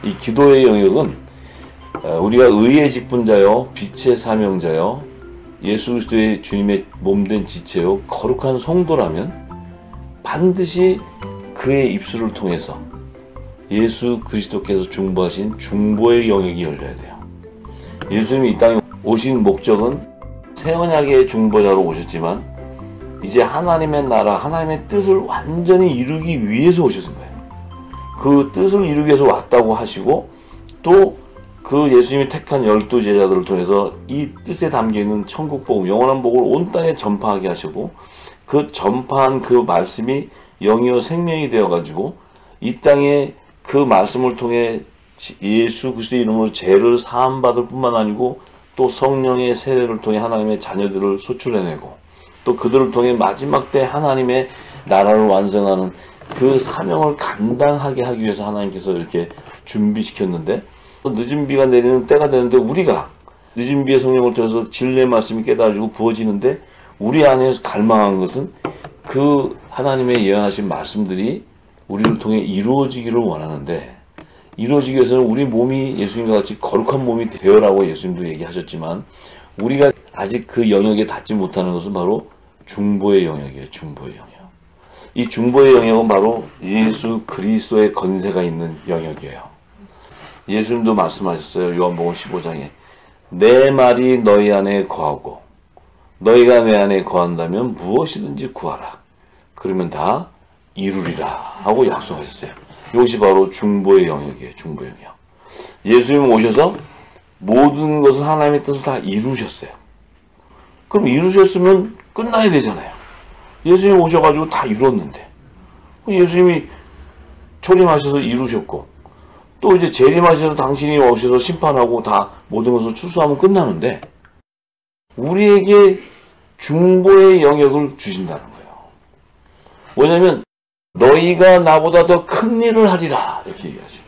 이 기도의 영역은 우리가 의의 직분자요, 빛의 사명자요, 예수 그리스도의 주님의 몸된 지체요, 거룩한 성도라면 반드시 그의 입술을 통해서 예수 그리스도께서 중보하신 중보의 영역이 열려야 돼요. 예수님이 이 땅에 오신 목적은 새 언약의 중보자로 오셨지만 이제 하나님의 나라, 하나님의 뜻을 완전히 이루기 위해서 오셨은 거예요. 그 뜻을 이루기 위해서 왔다고 하시고, 또 그 예수님이 택한 12 제자들을 통해서 이 뜻에 담겨있는 천국 복음, 영원한 복을 온 땅에 전파하게 하시고, 그 전파한 그 말씀이 영이요 생명이 되어가지고 이 땅에 그 말씀을 통해 예수 그리스도의 이름으로 죄를 사함받을 뿐만 아니고 또 성령의 세례를 통해 하나님의 자녀들을 소출해내고, 또 그들을 통해 마지막 때 하나님의 나라를 완성하는 그 사명을 감당하게 하기 위해서 하나님께서 이렇게 준비시켰는데, 늦은 비가 내리는 때가 되는데 우리가 늦은 비의 성령을 통해서 진리의 말씀이 깨달아지고 부어지는데, 우리 안에 갈망한 것은 그 하나님의 예언하신 말씀들이 우리를 통해 이루어지기를 원하는데, 이루어지기 위해서는 우리 몸이 예수님과 같이 거룩한 몸이 되어라고 예수님도 얘기하셨지만, 우리가 아직 그 영역에 닿지 못하는 것은 바로 중보의 영역이에요. 중보의 영역. 이 중보의 영역은 바로 예수 그리스도의 건세가 있는 영역이에요. 예수님도 말씀하셨어요. 요한복음 15장에 내 말이 너희 안에 거하고 너희가 내 안에 거한다면 무엇이든지 구하라. 그러면 다 이루리라 하고 약속하셨어요. 이것이 바로 중보의 영역이에요. 중보의 영역. 예수님 오셔서 모든 것을 하나님의 뜻을 다 이루셨어요. 그럼 이루셨으면 끝나야 되잖아요. 예수님 오셔가지고 다 이뤘는데, 예수님이 초림하셔서 이루셨고, 또 이제 재림하셔서 당신이 오셔서 심판하고 다 모든 것을 추수하면 끝나는데, 우리에게 중보의 영역을 주신다는 거예요. 왜냐면 너희가 나보다 더 큰 일을 하리라 이렇게 얘기하시는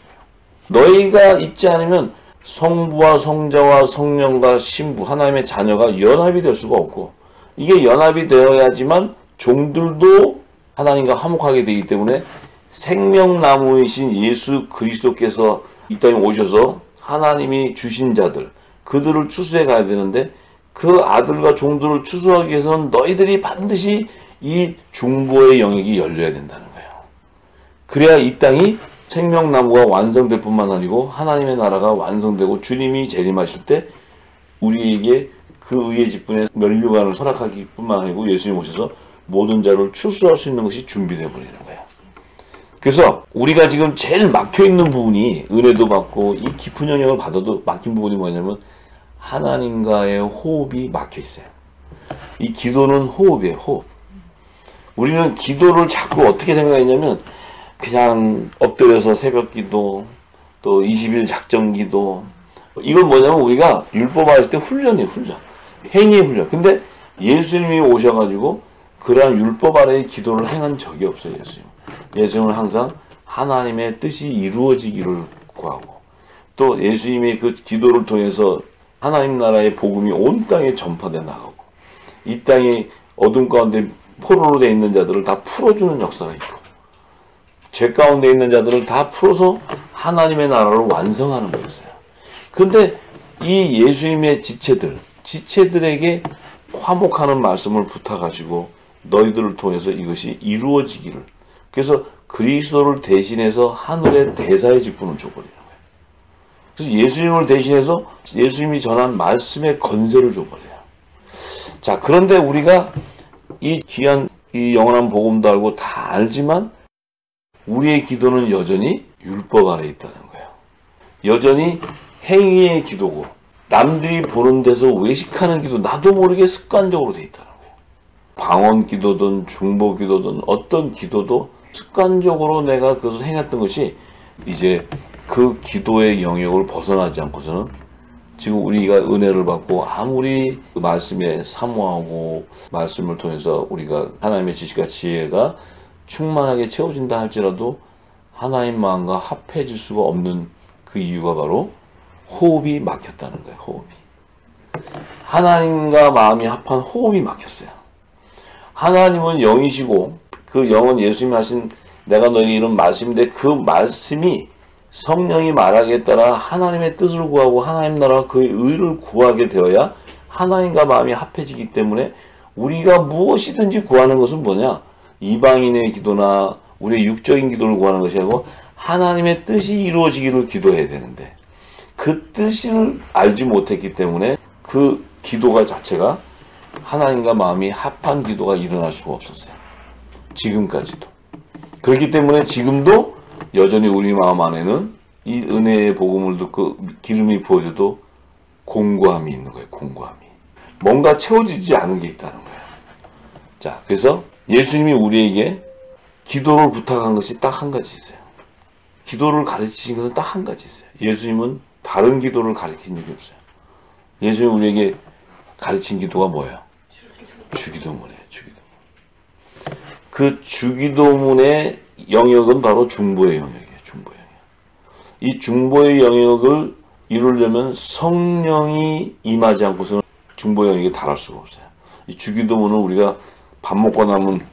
거예요. 너희가 있지 않으면 성부와 성자와 성령과 신부, 하나님의 자녀가 연합이 될 수가 없고, 이게 연합이 되어야지만 종들도 하나님과 화목하게 되기 때문에 생명나무이신 예수 그리스도께서 이 땅에 오셔서 하나님이 주신 자들, 그들을 추수해 가야 되는데, 그 아들과 종들을 추수하기 위해서는 너희들이 반드시 이 중보의 영역이 열려야 된다는 거예요. 그래야 이 땅이 생명나무가 완성될 뿐만 아니고 하나님의 나라가 완성되고 주님이 재림하실 때 우리에게 그 의의 직분의 면류관을 허락하기 뿐만 아니고 예수님 오셔서 모든 자를 추수할 수 있는 것이 준비되어 버리는 거예요. 그래서 우리가 지금 제일 막혀있는 부분이, 은혜도 받고 이 깊은 영역을 받아도 막힌 부분이 뭐냐면 하나님과의 호흡이 막혀 있어요. 이 기도는 호흡이에요. 호흡. 우리는 기도를 자꾸 어떻게 생각했냐면 그냥 엎드려서 새벽기도, 또 20일 작정기도, 이건 뭐냐면 우리가 율법 받을 때 훈련이에요. 훈련. 행위의 훈련. 근데 예수님이 오셔가지고 그러한 율법 아래의 기도를 행한 적이 없어요. 예수님은 항상 하나님의 뜻이 이루어지기를 구하고, 또 예수님의 그 기도를 통해서 하나님 나라의 복음이 온 땅에 전파돼 나가고, 이 땅에 어둠 가운데 포로로 되어 있는 자들을 다 풀어주는 역사가 있고, 죄 가운데 있는 자들을 다 풀어서 하나님의 나라를 완성하는 거였어요. 그런데 이 예수님의 지체들에게 화목하는 말씀을 부탁하시고 너희들을 통해서 이것이 이루어지기를, 그래서 그리스도를 대신해서 하늘의 대사의 직분을 줘버리는 거예요. 그래서 예수님을 대신해서 예수님이 전한 말씀의 건세를 줘버려요. 자, 그런데 우리가 이 귀한 이 영원한 복음도 알고 다 알지만 우리의 기도는 여전히 율법 아래에 있다는 거예요. 여전히 행위의 기도고, 남들이 보는 데서 외식하는 기도, 나도 모르게 습관적으로 돼 있다는 거예요. 방언 기도든 중보 기도든 어떤 기도도 습관적으로 내가 그것을 행했던 것이 이제 그 기도의 영역을 벗어나지 않고서는 지금 우리가 은혜를 받고 아무리 그 말씀에 사모하고 말씀을 통해서 우리가 하나님의 지식과 지혜가 충만하게 채워진다 할지라도 하나님 마음과 합해질 수가 없는 그 이유가 바로 호흡이 막혔다는 거예요. 호흡이. 하나님과 마음이 합한 호흡이 막혔어요. 하나님은 영이시고 그 영은 예수님이 하신 내가 너에게 이런 말씀인데, 그 말씀이 성령이 말하기에 따라 하나님의 뜻을 구하고 하나님 나라와 그의 의를 구하게 되어야 하나님과 마음이 합해지기 때문에 우리가 무엇이든지 구하는 것은 뭐냐? 이방인의 기도나 우리의 육적인 기도를 구하는 것이 아니고 하나님의 뜻이 이루어지기를 기도해야 되는데 그 뜻을 알지 못했기 때문에 그 기도가 자체가 하나님과 마음이 합한 기도가 일어날 수가 없었어요. 지금까지도. 그렇기 때문에 지금도 여전히 우리 마음 안에는 이 은혜의 복음을 듣고 기름이 부어져도 공고함이 있는 거예요. 공고함이. 뭔가 채워지지 않은 게 있다는 거예요. 자, 그래서 예수님이 우리에게 기도를 부탁한 것이 딱 한 가지 있어요. 기도를 가르치신 것은 딱 한 가지 있어요. 예수님은 다른 기도를 가르친 적이 없어요. 예수님이 우리에게 가르친 기도가 뭐예요? 주기도문이에요. 주기도문. 그 주기도문의 영역은 바로 중보의 영역이에요. 중보의 영역. 이 중보의 영역을 이루려면 성령이 임하지 않고서는 중보의 영역에 달할 수가 없어요. 이 주기도문은 우리가 밥 먹고 나면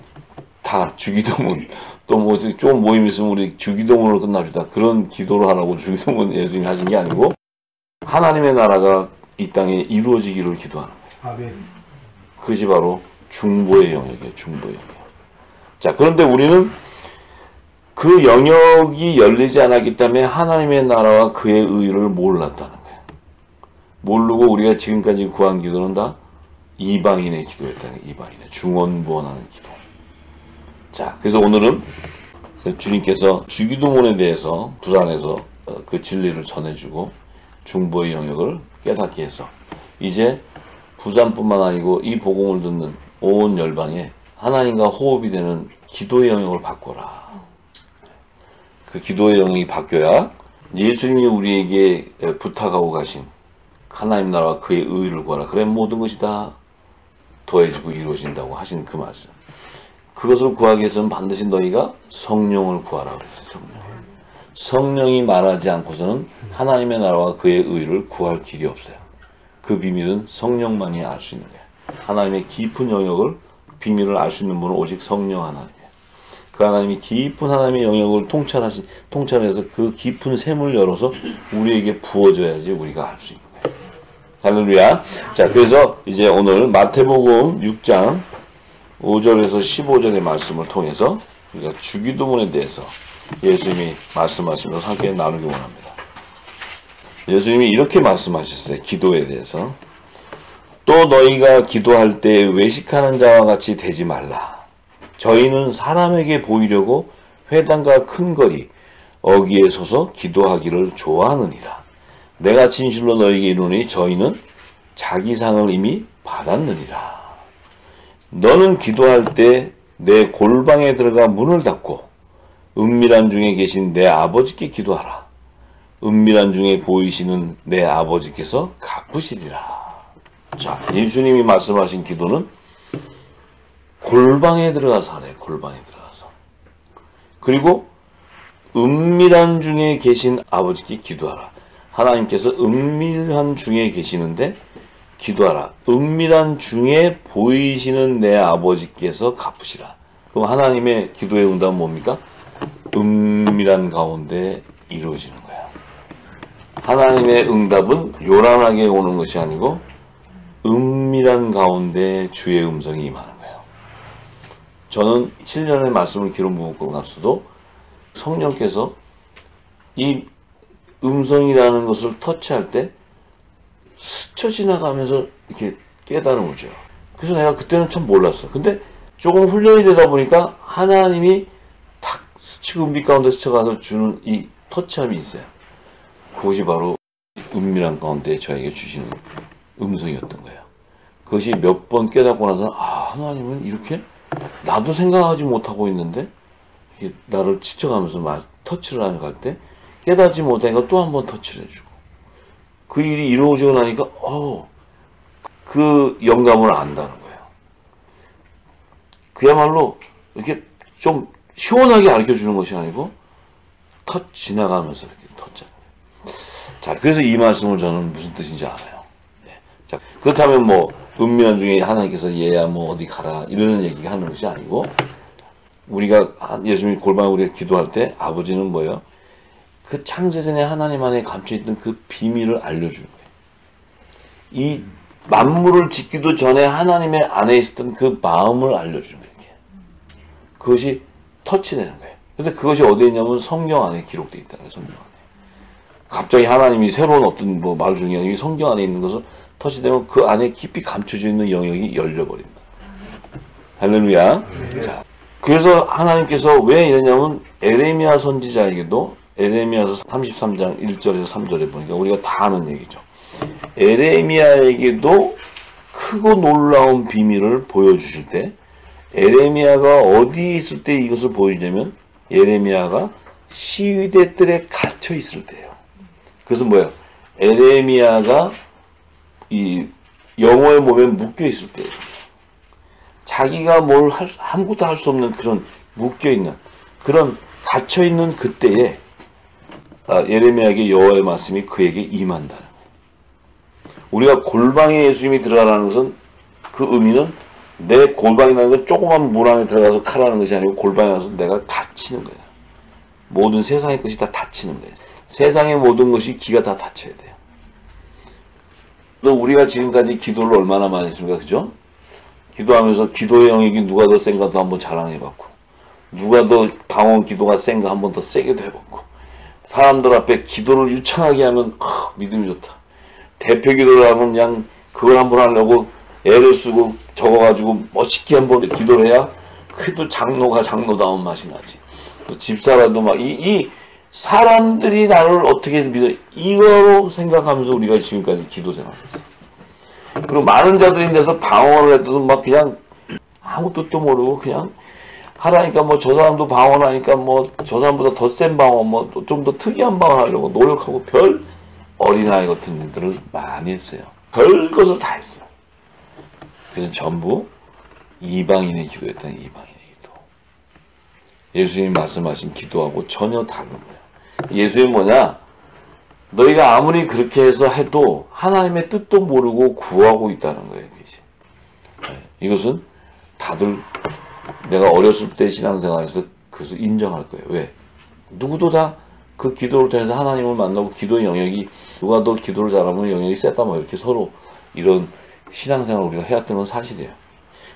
다 주기도문 또 뭐 좀 모임 있으면 우리 주기도문으로 끝납시다. 그런 기도를 하라고 주기도문 예수님이 하신 게 아니고 하나님의 나라가 이 땅에 이루어지기를 기도하는 거예요. 아멘. 그것이 바로 중보의 영역이에요. 중보의 영역. 자, 그런데 우리는 그 영역이 열리지 않았기 때문에 하나님의 나라와 그의 의를 몰랐다는 거예요. 모르고 우리가 지금까지 구한 기도는 다 이방인의 기도였다는 거예요. 이방인의 중언부언하는 기도. 자, 그래서 오늘은 주님께서 주기도문에 대해서 부산에서 그 진리를 전해주고 중보의 영역을 깨닫게 해서 이제 부산뿐만 아니고 이 복음을 듣는 온 열방에 하나님과 호흡이 되는 기도의 영역을 바꿔라. 그 기도의 영역이 바뀌어야 예수님이 우리에게 부탁하고 가신 하나님 나라와 그의 의를 구하라. 그래 모든 것이 다 더해지고 이루어진다고 하신 그 말씀. 그것을 구하기 위해서는 반드시 너희가 성령을 구하라 그랬어요. 성령. 성령이 말하지 않고서는 하나님의 나라와 그의 의를 구할 길이 없어요. 그 비밀은 성령만이 알 수 있는 거예요. 하나님의 깊은 영역을 비밀을 알 수 있는 분은 오직 성령 하나님이에요. 그 하나님이 깊은 하나님의 영역을 통찰해서 그 깊은 샘을 열어서 우리에게 부어줘야지 우리가 알 수 있는 거예요. 할렐루야. 자, 그래서 이제 오늘 마태복음 6장 5절에서 15절의 말씀을 통해서 우리가 주기도문에 대해서 예수님이 말씀하시면서 함께 나누기 원합니다. 예수님이 이렇게 말씀하셨어요. 기도에 대해서. 또 너희가 기도할 때 외식하는 자와 같이 되지 말라. 저희는 사람에게 보이려고 회당과 큰 거리 어귀에 서서 기도하기를 좋아하느니라. 내가 진실로 너희에게 이르노니 저희는 자기 상을 이미 받았느니라. 너는 기도할 때 내 골방에 들어가 문을 닫고 은밀한 중에 계신 내 아버지께 기도하라. 은밀한 중에 보이시는 내 아버지께서 갚으시리라. 자, 예수님이 말씀하신 기도는 골방에 들어가서 하래. 골방에 들어가서. 그리고 은밀한 중에 계신 아버지께 기도하라. 하나님께서 은밀한 중에 계시는데 기도하라. 은밀한 중에 보이시는 내 아버지께서 갚으시라. 그럼 하나님의 기도의 응답은 뭡니까? 은밀한 가운데 이루어지는 거야. 하나님의 응답은 요란하게 오는 것이 아니고 은밀한 가운데 주의 음성이 임하는 거예요. 저는 7년의 말씀을 기록 묵고 나서도 성령께서 이 음성이라는 것을 터치할 때 스쳐 지나가면서 이렇게 깨달음을 줘요. 그래서 내가 그때는 참 몰랐어. 근데 조금 훈련이 되다 보니까 하나님이 탁 스치고 은빛 가운데 스쳐가서 주는 이 터치함이 있어요. 그것이 바로 은밀한 가운데 저에게 주시는 음성이었던 거예요. 그것이 몇 번 깨닫고 나서 하나님은 이렇게 나도 생각하지 못하고 있는데 이렇게 나를 지쳐가면서 터치를 하려 때 깨닫지 못하니까 또 한 번 터치를 해주고 그 일이 이루어지고 나니까 그 영감을 안다는 거예요. 그야말로 이렇게 좀 시원하게 가르쳐주는 것이 아니고 터 지나가면서 이렇게 터치하는 거예요. 자, 그래서 이 말씀을 저는 무슨 뜻인지 알아요. 네. 자, 그렇다면 뭐 은밀한 중에 하나님께서 얘야 뭐 어디 가라 이러는 얘기가 하는 것이 아니고 우리가 예수님이 골방에 우리가 기도할 때 아버지는 뭐예요? 그 창세전에 하나님 안에 감춰있던 그 비밀을 알려주는 거예요. 이 만물을 짓기도 전에 하나님의 안에 있었던 그 마음을 알려주는 거예요. 그것이 터치되는 거예요. 그래서 그것이 어디에 있냐면 성경 안에 기록되어 있다는 거예요. 성경 안에. 갑자기 하나님이 새로운 어떤 뭐 말 중에 아니라 성경 안에 있는 것을 터치되면 그 안에 깊이 감춰져 있는 영역이 열려버린다. 할렐루야. 자, 그래서 하나님께서 왜 이러냐면 에레미야 선지자에게도 에레미야서 33장 1절에서 3절에 보니까 우리가 다 아는 얘기죠. 에레미야에게도 크고 놀라운 비밀을 보여주실 때 에레미야가 어디 있을 때 이것을 보여주냐면 에레미야가 시위대 뜰에 갇혀 있을 때예요. 그것은 뭐예요? 에레미야가 이 영어의 몸에 묶여 있을 때예요. 자기가 뭘 아무것도 할 수 없는 그런 묶여 있는 그런 갇혀 있는 그때에 예레미야에게 여호와의 말씀이 그에게 임한다는 거예요. 우리가 골방에 예수님이 들어가라는 것은 그 의미는 내 골방이라는 건 조그만 문 안에 들어가서 칼하는 것이 아니고 골방에 가서 내가 닫히는 거예요. 모든 세상의 것이 다 닫히는 거예요. 세상의 모든 것이 기가 다 닫혀야 돼요. 또 우리가 지금까지 기도를 얼마나 많이 했습니까? 그죠? 기도하면서 기도의 영역이 누가 더 센가도 한번 자랑해봤고 누가 더 방언 기도가 센가 한번 더 세게도 해봤고 사람들 앞에 기도를 유창하게 하면 믿음이 좋다. 대표 기도를 하면 그냥 그걸 한번 하려고 애를 쓰고 적어가지고 멋있게 한번 기도를 해야 그래도 장로가 장로다운 맛이 나지. 또 집사라도 막 이 사람들이 나를 어떻게 믿어 이거로 생각하면서 우리가 지금까지 기도 생활했어요. 그리고 많은 자들이 돼서 방언을 해도 막 그냥 아무 뜻도 모르고 그냥 하라니까 뭐 저 사람도 방언하니까 뭐 저 사람보다 더 센 방언 뭐 좀 더 특이한 방언 하려고 노력하고 별 어린아이 같은 일들을 많이 했어요. 별 것을 다 했어요. 그래서 전부 이방인의 기도였다는 이방인의 기도. 예수님이 말씀하신 기도하고 전혀 다른 거예요. 예수님은 뭐냐? 너희가 아무리 그렇게 해서 해도 하나님의 뜻도 모르고 구하고 있다는 거예요. 이것은 다들 내가 어렸을 때 신앙생활에서 그것을 인정할 거예요. 왜? 누구도 다 그 기도를 통해서 하나님을 만나고 기도의 영역이 누가 더 기도를 잘하면 영역이 셌다 뭐 이렇게 서로 이런 신앙생활을 우리가 해왔던 건 사실이에요.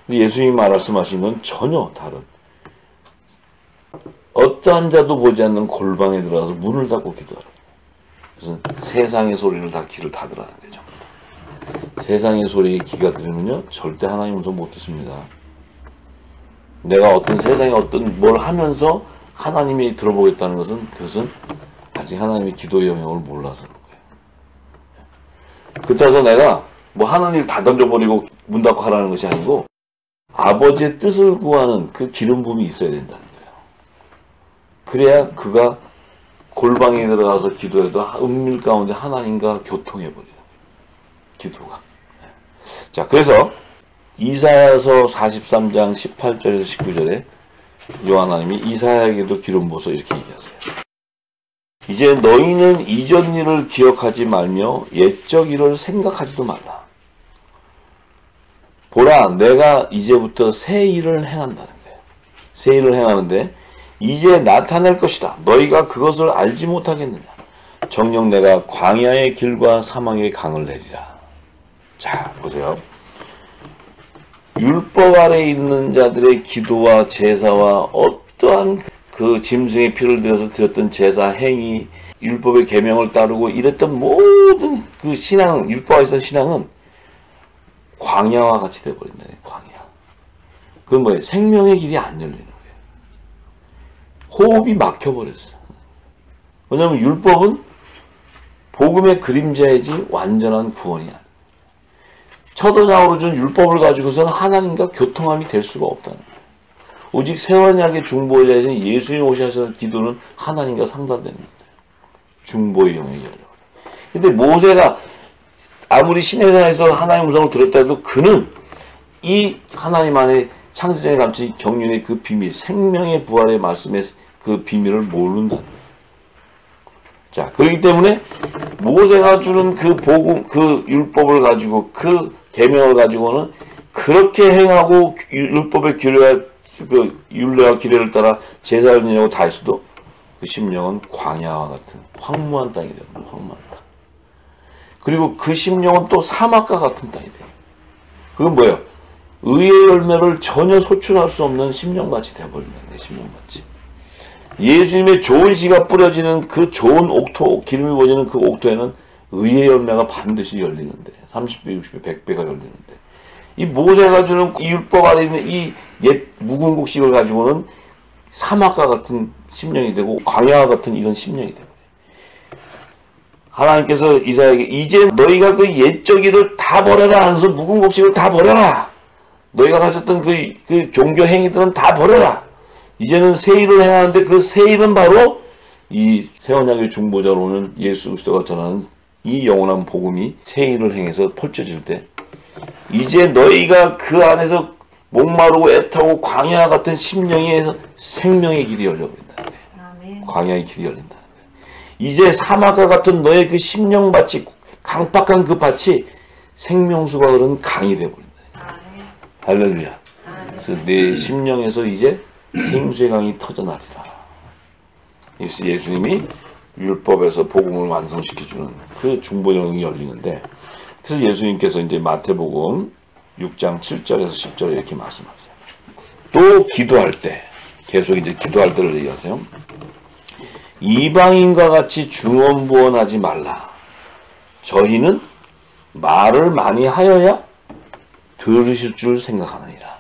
근데 예수님이 말씀하신 건 전혀 다른 어떠한 자도 보지 않는 골방에 들어가서 문을 닫고 기도하라. 그래서 세상의 소리를 다 귀를 닫으라는 거죠. 세상의 소리에 귀가 들으면요 절대 하나님 음성 못 듣습니다. 내가 어떤 세상에 어떤 뭘 하면서 하나님이 들어보겠다는 것은 그것은 아직 하나님의 기도의 영역을 몰라서 그런 거예요. 그렇다고 해서 내가 뭐 하는 일 다 던져버리고 문 닫고 하라는 것이 아니고 아버지의 뜻을 구하는 그 기름 부음이 있어야 된다는 거예요. 그래야 그가 골방에 들어가서 기도해도 은밀 가운데 하나님과 교통해버리는 거예요. 기도가. 자, 그래서 이사야서 43장 18절에서 19절에 요하나님이 이사야에게도 기름 부어서 이렇게 얘기하세요. 이제 너희는 이전 일을 기억하지 말며 옛적 일을 생각하지도 말라. 보라, 내가 이제부터 새 일을 행한다는 거예요. 새 일을 행하는데 이제 나타낼 것이다. 너희가 그것을 알지 못하겠느냐. 정녕 내가 광야의 길과 사망의 강을 내리라. 자, 보세요. 율법 아래 있는 자들의 기도와 제사와 어떠한 그 짐승의 피를 들여서 드렸던 제사 행위, 율법의 계명을 따르고 이랬던 모든 그 신앙, 율법에 있었던 신앙은 광야와 같이 돼버린다. 광야. 그건 뭐예요? 생명의 길이 안 열리는 거예요. 호흡이 막혀버렸어요. 왜냐하면 율법은 복음의 그림자이지 완전한 구원이 아니에요. 첫언약으로 준 율법을 가지고서는 하나님과 교통함이 될 수가 없다는 거예요. 오직 새언약의 중보자이신 예수님 오셔서 기도는 하나님과 상달되는 거예요. 중보의 영역이 열려버려요. 근데 모세가 아무리 시내산에서 하나님의 음성을 들었다 해도 그는 이 하나님 안에 창세전에 감춘 경륜의 그 비밀, 생명의 부활의 말씀의 그 비밀을 모른다는 거예요. 자, 그렇기 때문에 모세가 주는 그 복음, 그 율법을 가지고 그 계명을 가지고는 그렇게 행하고 율법의 규례와 그 율례와 규례를 따라 제사를 지내고 다 했어도 그 심령은 광야와 같은 황무한 땅이 됩니다. 황무한 땅. 그리고 그 심령은 또 사막과 같은 땅이 돼요. 그건 뭐예요? 의의 열매를 전혀 소출할 수 없는 심령밭이 되어버린다는 거예요. 심령밭이. 예수님의 좋은 씨가 뿌려지는 그 좋은 옥토, 기름이 부어지는 그 옥토에는 의의 열매가 반드시 열리는데 30배, 60배, 100배가 열리는데 이 모세가 주는 이 율법 아래 있는 이 옛 묵은 곡식을 가지고는 사막과 같은 심령이 되고 광야와 같은 이런 심령이 되고 하나님께서 이사야에게 이제 너희가 그 옛적 일을 다 버려라 하면서 묵은 곡식을 다 버려라. 너희가 가졌던 그 종교 행위들은 다 버려라. 이제는 새 일을 해야 하는데 그 새 일은 바로 이 새언약의 중보자로 오는 예수 그리스도가 전하는 이 영원한 복음이 새 일을 행해서 펼쳐질 때 이제 너희가 그 안에서 목마르고 애타고 광야 같은 심령에서 생명의 길이 열려버린다는 거예요. 광야의 길이 열린다는 거예요. 이제 사막과 같은 너의 그 심령밭이 강팍한 그 밭이 생명수가 흐르는 강이 되어버린다. 할렐루야. 그래서 내 심령에서 이제 생수의 강이 터져나리라. 예수님이 율법에서 복음을 완성시켜주는 그 중보령이 열리는데 그래서 예수님께서 이제 마태복음 6장 7절에서 10절에 이렇게 말씀하세요. 또 기도할 때 계속 이제 기도할 때를 얘기하세요. 이방인과 같이 중언부언하지 말라. 저희는 말을 많이 하여야 들으실 줄 생각하느니라.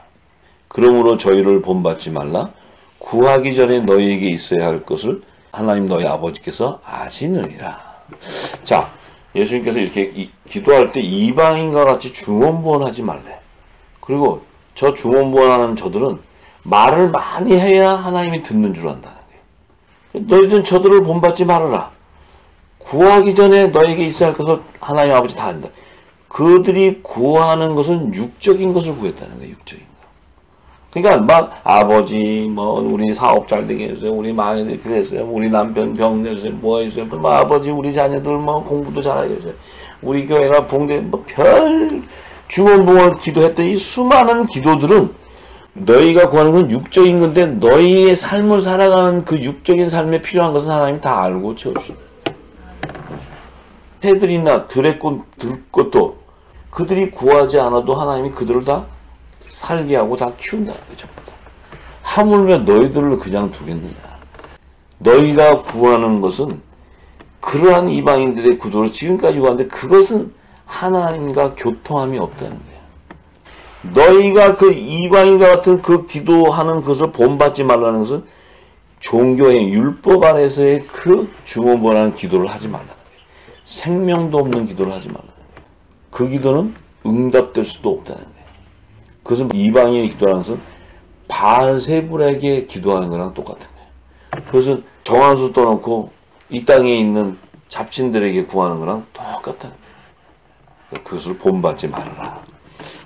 그러므로 저희를 본받지 말라. 구하기 전에 너희에게 있어야 할 것을 하나님 너희 아버지께서 아시느니라. 자, 예수님께서 이렇게 기도할 때 이방인과 같이 중언부언하지 말래. 그리고 저 중언부언하는 저들은 말을 많이 해야 하나님이 듣는 줄 안다는 거예요. 너희들은 저들을 본받지 말아라. 구하기 전에 너에게 있어야 할 것을 하나님 아버지 다 안다. 그들이 구하는 것은 육적인 것을 구했다는 거예요. 육적인 거. 그러니까 막 아버지 뭐 우리 사업 잘 되게 해주세요. 우리 마음이 그랬어요. 우리 남편 병 내주세요. 뭐 해주세요. 뭐 아버지 우리 자녀들 뭐 공부도 잘하게 해주세요. 우리 교회가 봉대 뭐 별 중언부언 기도했더니 수많은 기도들은 너희가 구하는 건 육적인 건데 너희의 삶을 살아가는 그 육적인 삶에 필요한 것은 하나님 다 알고 채워주신다. 새들이나 들의 것도 그들이 구하지 않아도 하나님이 그들을 다 살게 하고 다 키운다는 거죠. 하물며 너희들을 그냥 두겠느냐. 너희가 구하는 것은 그러한 이방인들의 구도를 지금까지 구하는데 그것은 하나님과 교통함이 없다는 거예요. 너희가 그 이방인과 같은 그 기도하는 것을 본받지 말라는 것은 종교의 율법 안에서의 그 중언부언하는 기도를 하지 말라는 거예요. 생명도 없는 기도를 하지 말라는 거예요. 그 기도는 응답될 수도 없다는 거예요. 그것은 이방인의 기도라는 것은 바알세불에게 기도하는 거랑 똑같은 거예요. 그것은 정한수 떠놓고 이 땅에 있는 잡신들에게 구하는 거랑 똑같다는 거예요. 그것을 본받지 말아라.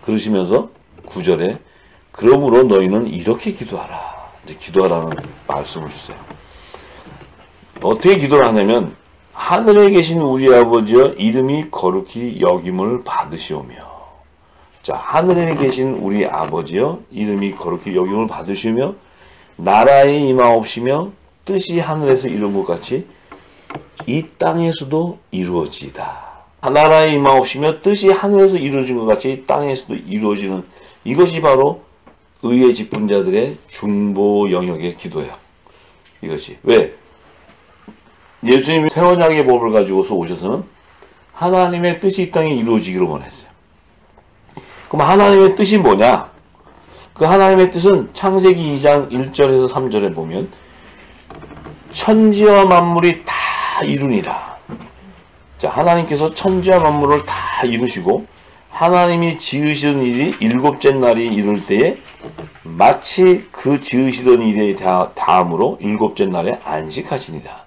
그러시면서 9절에 그러므로 너희는 이렇게 기도하라. 이제 기도하라는 말씀을 주세요. 어떻게 기도를 하냐면 하늘에 계신 우리 아버지여 이름이 거룩히 여김을 받으시오며 자, 하늘에 계신 우리 아버지여 이름이 거룩히 여김을 받으시며 나라에 임하옵시며 뜻이 하늘에서 이룬 것 같이 이 땅에서도 이루어지이다. 나라에 임하옵시며 뜻이 하늘에서 이루어진 것 같이 땅에서도 이루어지는 이것이 바로 의의 직분자들의 중보 영역의 기도예요. 이것이 왜? 예수님이 새언약의 법을 가지고서 오셔서는 하나님의 뜻이 이 땅에 이루어지기를 원했어요. 그럼 하나님의 뜻이 뭐냐? 그 하나님의 뜻은 창세기 2장 1절에서 3절에 보면 천지와 만물이 다 이루니라. 자, 하나님께서 천지와 만물을 다 이루시고 하나님이 지으시던 일이 일곱째 날이 이룰 때에 마치 그 지으시던 일에 다음으로 일곱째 날에 안식하시니라.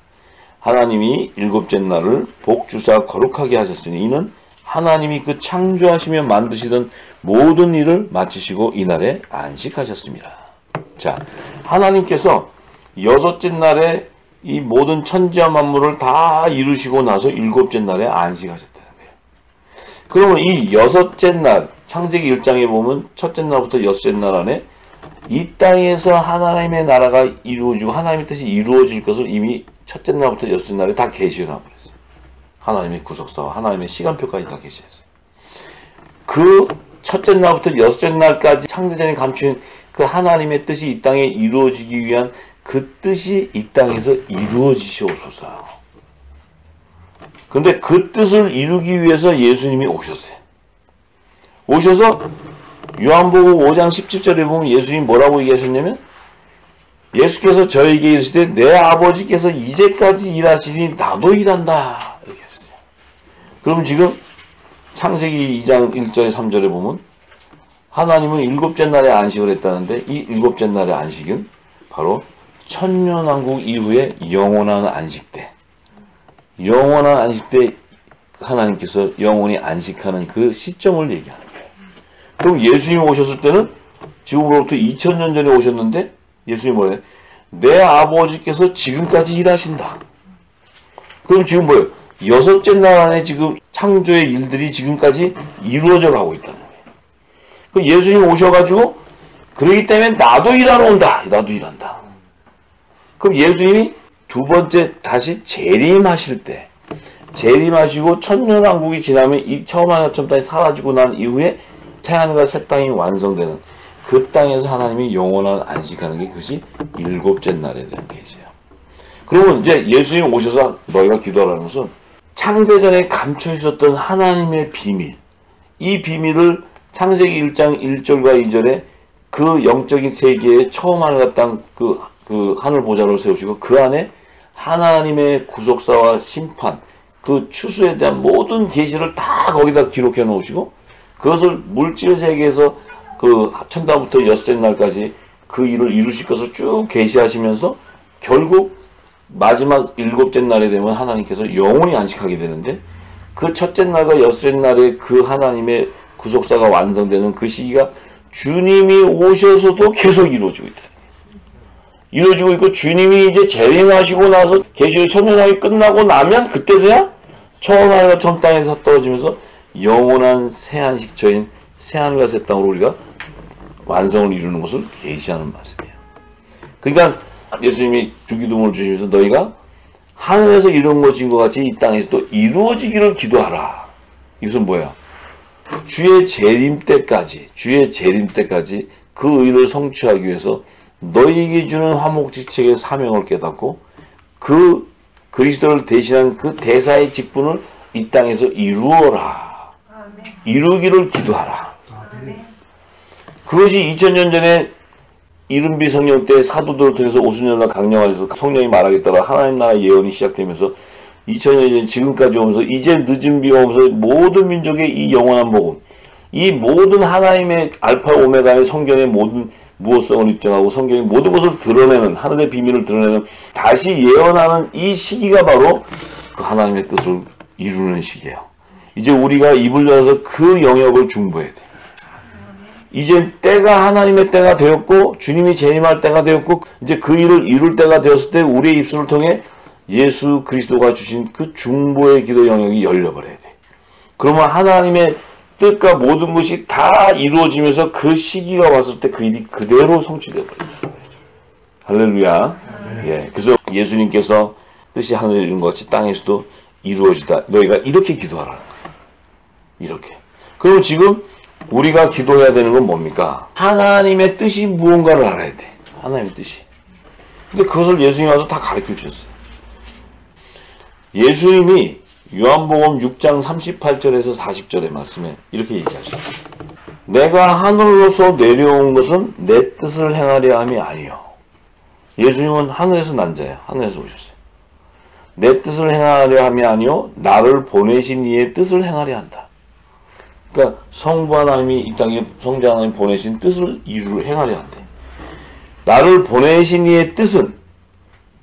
하나님이 일곱째 날을 복주사 거룩하게 하셨으니 이는 하나님이 그 창조하시며 만드시던 모든 일을 마치시고 이날에 안식하셨습니다. 자, 하나님께서 여섯째 날에 이 모든 천지와 만물을 다 이루시고 나서 일곱째 날에 안식하셨다는 거예요. 그러면 이 여섯째 날, 창세기 1장에 보면 첫째 날부터 여섯째 날 안에 이 땅에서 하나님의 나라가 이루어지고 하나님의 뜻이 이루어질 것을 이미 첫째 날부터 여섯째 날에 다 계시해놔버렸어요. 하나님의 구속사와 하나님의 시간표까지 다 계시했어요. 그 첫째 날부터 여섯째 날까지 창세전에 감추인 그 하나님의 뜻이 이 땅에 이루어지기 위한 그 뜻이 이 땅에서 이루어지시옵소서. 근데 그 뜻을 이루기 위해서 예수님이 오셨어요. 오셔서 요한복음 5장 17절에 보면 예수님이 뭐라고 얘기하셨냐면, 예수께서 저에게 이르시되 내 아버지께서 이제까지 일하시니 나도 일한다 이렇게 했어요. 그럼 지금 창세기 2장 1절에 3절에 보면 하나님은 일곱째 날에 안식을 했다는데, 이 일곱째 날의 안식은 바로 천년왕국 이후에 영원한 안식 때, 영원한 안식 때 하나님께서 영원히 안식하는 그 시점을 얘기하는 거예요. 그럼 예수님이 오셨을 때는 지금으로부터 2000년 전에 오셨는데 예수님이 뭐래요? 내 아버지께서 지금까지 일하신다. 그럼 지금 뭐예요? 여섯째 날 안에 지금 창조의 일들이 지금까지 이루어져 가고 있다는 거예요. 그럼 예수님이 오셔가지고 그러기 때문에 나도 일하러 온다. 나도 일한다. 그럼 예수님이 두 번째 다시 재림하실 때, 재림하시고 천년왕국이 지나면 이 처음 하나 처음 땅이 사라지고 난 이후에 새하늘과 새 땅이 완성되는 그 땅에서 하나님이 영원한 안식하는 게 그것이 일곱째 날에 대한 계시예요. 그러면 이제 예수님 오셔서 너희가 기도하라는 것은 창세전에 감춰 있었던 하나님의 비밀, 이 비밀을 창세기 1장 1절과 2절에 그 영적인 세계에 처음 하늘과 땅 그 하늘 보좌를 세우시고 그 안에 하나님의 구속사와 심판, 그 추수에 대한 모든 계시를 다 거기다 기록해 놓으시고 그것을 물질 세계에서 그 천당부터 여섯째 날까지 그 일을 이루실 것을 쭉 계시하시면서 결국 마지막 일곱째 날에 되면 하나님께서 영원히 안식하게 되는데, 그 첫째 날과 여섯째 날에 그 하나님의 구속사가 완성되는 그 시기가 주님이 오셔서도 계속 이루어지고 있다. 이루어지고 있고, 주님이 이제 재림하시고 나서 계시의 천년왕이 끝나고 나면 그때서야 처음 하늘과 처음 땅에서 떨어지면서 영원한 새안식처인 새하늘과 새 땅으로 우리가 완성을 이루는 것을 계시하는 말씀이에요. 그러니까 예수님이 주기도문을 주시면서 너희가 하늘에서 이루어진 것 같이 이 땅에서도 이루어지기를 기도하라. 이것은 뭐야? 주의 재림 때까지 그 의를 성취하기 위해서 너희에게 주는 화목직책의 사명을 깨닫고 그 그리스도를 대신한 그 대사의 직분을 이 땅에서 이루어라. 이루기를 기도하라. 그것이 2000년 전에 이른비 성령 때 사도들을 통해서 오순절날 강령하셔서 성령이 말하겠다라 하나님 나라 예언이 시작되면서 2000년 전 지금까지 오면서 이제 늦은 비가 오면서 모든 민족의 이 영원한 복음, 이 모든 하나님의 알파 오메가의 성경의 모든 무엇성을 입증하고 성경의 모든 것을 드러내는, 하늘의 비밀을 드러내는, 다시 예언하는 이 시기가 바로 그 하나님의 뜻을 이루는 시기예요. 이제 우리가 입을 열어서 그 영역을 중보해야 돼. 이제 때가 하나님의 때가 되었고 주님이 재림할 때가 되었고 이제 그 일을 이룰 때가 되었을 때 우리의 입술을 통해 예수 그리스도가 주신 그 중보의 기도 영역이 열려버려야 돼. 그러면 하나님의 뜻과 모든 것이 다 이루어지면서 그 시기가 왔을 때 그 일이 그대로 성취되어 버려요. 할렐루야. 예, 그래서 예수님께서 뜻이 하늘에 이룬 것 같이 땅에서도 이루어지다. 너희가 이렇게 기도하라는 거예요. 이렇게. 그럼 지금 우리가 기도해야 되는 건 뭡니까? 하나님의 뜻이 무언가를 알아야 돼. 하나님의 뜻이. 근데 그것을 예수님이 와서 다 가르쳐 주셨어요. 예수님이 요한복음 6장 38절에서 40절의 말씀에 이렇게 얘기하셨어요. 내가 하늘로서 내려온 것은 내 뜻을 행하려 함이 아니요. 예수님은 하늘에서 난 자야. 하늘에서 오셨어요. 내 뜻을 행하려 함이 아니요 나를 보내신 이의 뜻을 행하려 한다. 그러니까 성부 하나님이 이 땅에 성자 하나님 보내신 뜻을 행하려 한대. 나를 보내신 이의 뜻은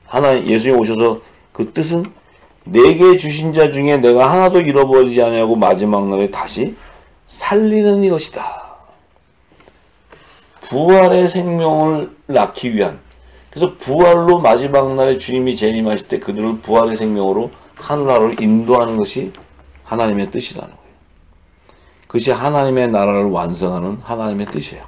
하나님 예수님 오셔서 그 뜻은 내게 주신 자 중에 내가 하나도 잃어버리지 아니하고 마지막 날에 다시 살리는 이것이다. 부활의 생명을 낳기 위한, 그래서 부활로 마지막 날에 주님이 재림하실 때 그들을 부활의 생명으로 하늘나라로 인도하는 것이 하나님의 뜻이라는 거예요. 그것이 하나님의 나라를 완성하는 하나님의 뜻이에요.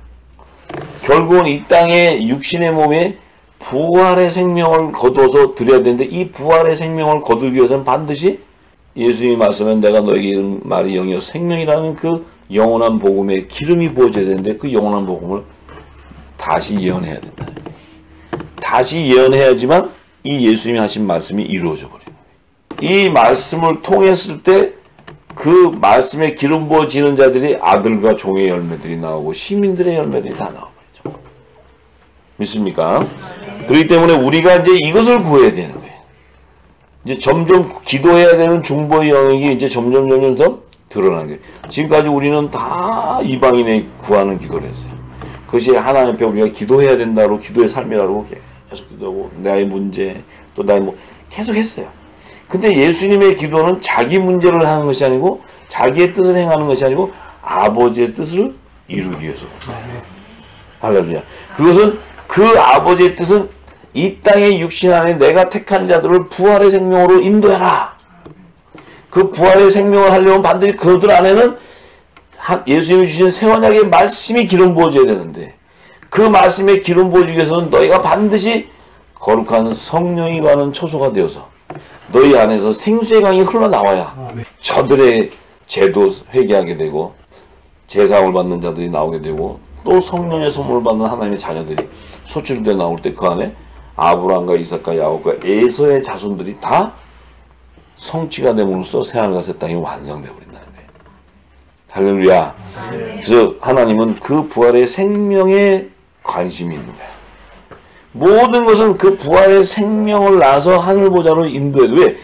결국은 이 땅의 육신의 몸에 부활의 생명을 거둬서 드려야 되는데 이 부활의 생명을 거두기 위해서는 반드시 예수님이 말씀은 내가 너에게 이른 말이 영이요 생명이라는 그 영원한 복음에 기름이 부어져야 되는데 그 영원한 복음을 다시 예언해야 된다. 다시 예언해야지만 이 예수님이 하신 말씀이 이루어져 버려요. 이 말씀을 통했을 때 그 말씀에 기름 부어지는 자들이 아들과 종의 열매들이 나오고 시민들의 열매들이 다 나와버리죠. 믿습니까? 그렇기 때문에 우리가 이제 이것을 구해야 되는 거예요. 이제 점점 기도해야 되는 중보의 영역이 이제 점점 더 드러나는 거예요. 지금까지 우리는 다 이방인의 구하는 기도를 했어요. 그것이 하나님 앞에 우리가 기도해야 된다고 기도의 삶이라고 계속 기도하고 나의 문제 또 나의 뭐 계속 했어요. 근데 예수님의 기도는 자기 문제를 하는 것이 아니고 자기의 뜻을 행하는 것이 아니고 아버지의 뜻을 이루기 위해서. 할렐루야. 그것은 그 아버지의 뜻은 이 땅의 육신 안에 내가 택한 자들을 부활의 생명으로 인도해라. 그 부활의 생명을 하려면 반드시 그들 안에는 예수님이 주신 새 언약의 말씀이 기름 부어져야 되는데 그 말씀에 기름 부어지기 위해서는 너희가 반드시 거룩한 성령이 가는 초소가 되어서 너희 안에서 생수의 강이 흘러나와야 저들의 죄도 회개하게 되고 제사함을 받는 자들이 나오게 되고 또 성령의 선물을 받는 하나님의 자녀들이 소출되어 나올 때 그 안에 아브라함과 이삭과 야곱과 에서의 자손들이 다 성취가 됨으로써 새하늘과 새 땅이 완성되어 버린다는 거예요. 할렐루야. 그래서 하나님은 그 부활의 생명에 관심이 있는 거예요. 모든 것은 그 부활의 생명을 낳아서 하늘보좌로 인도해도 왜?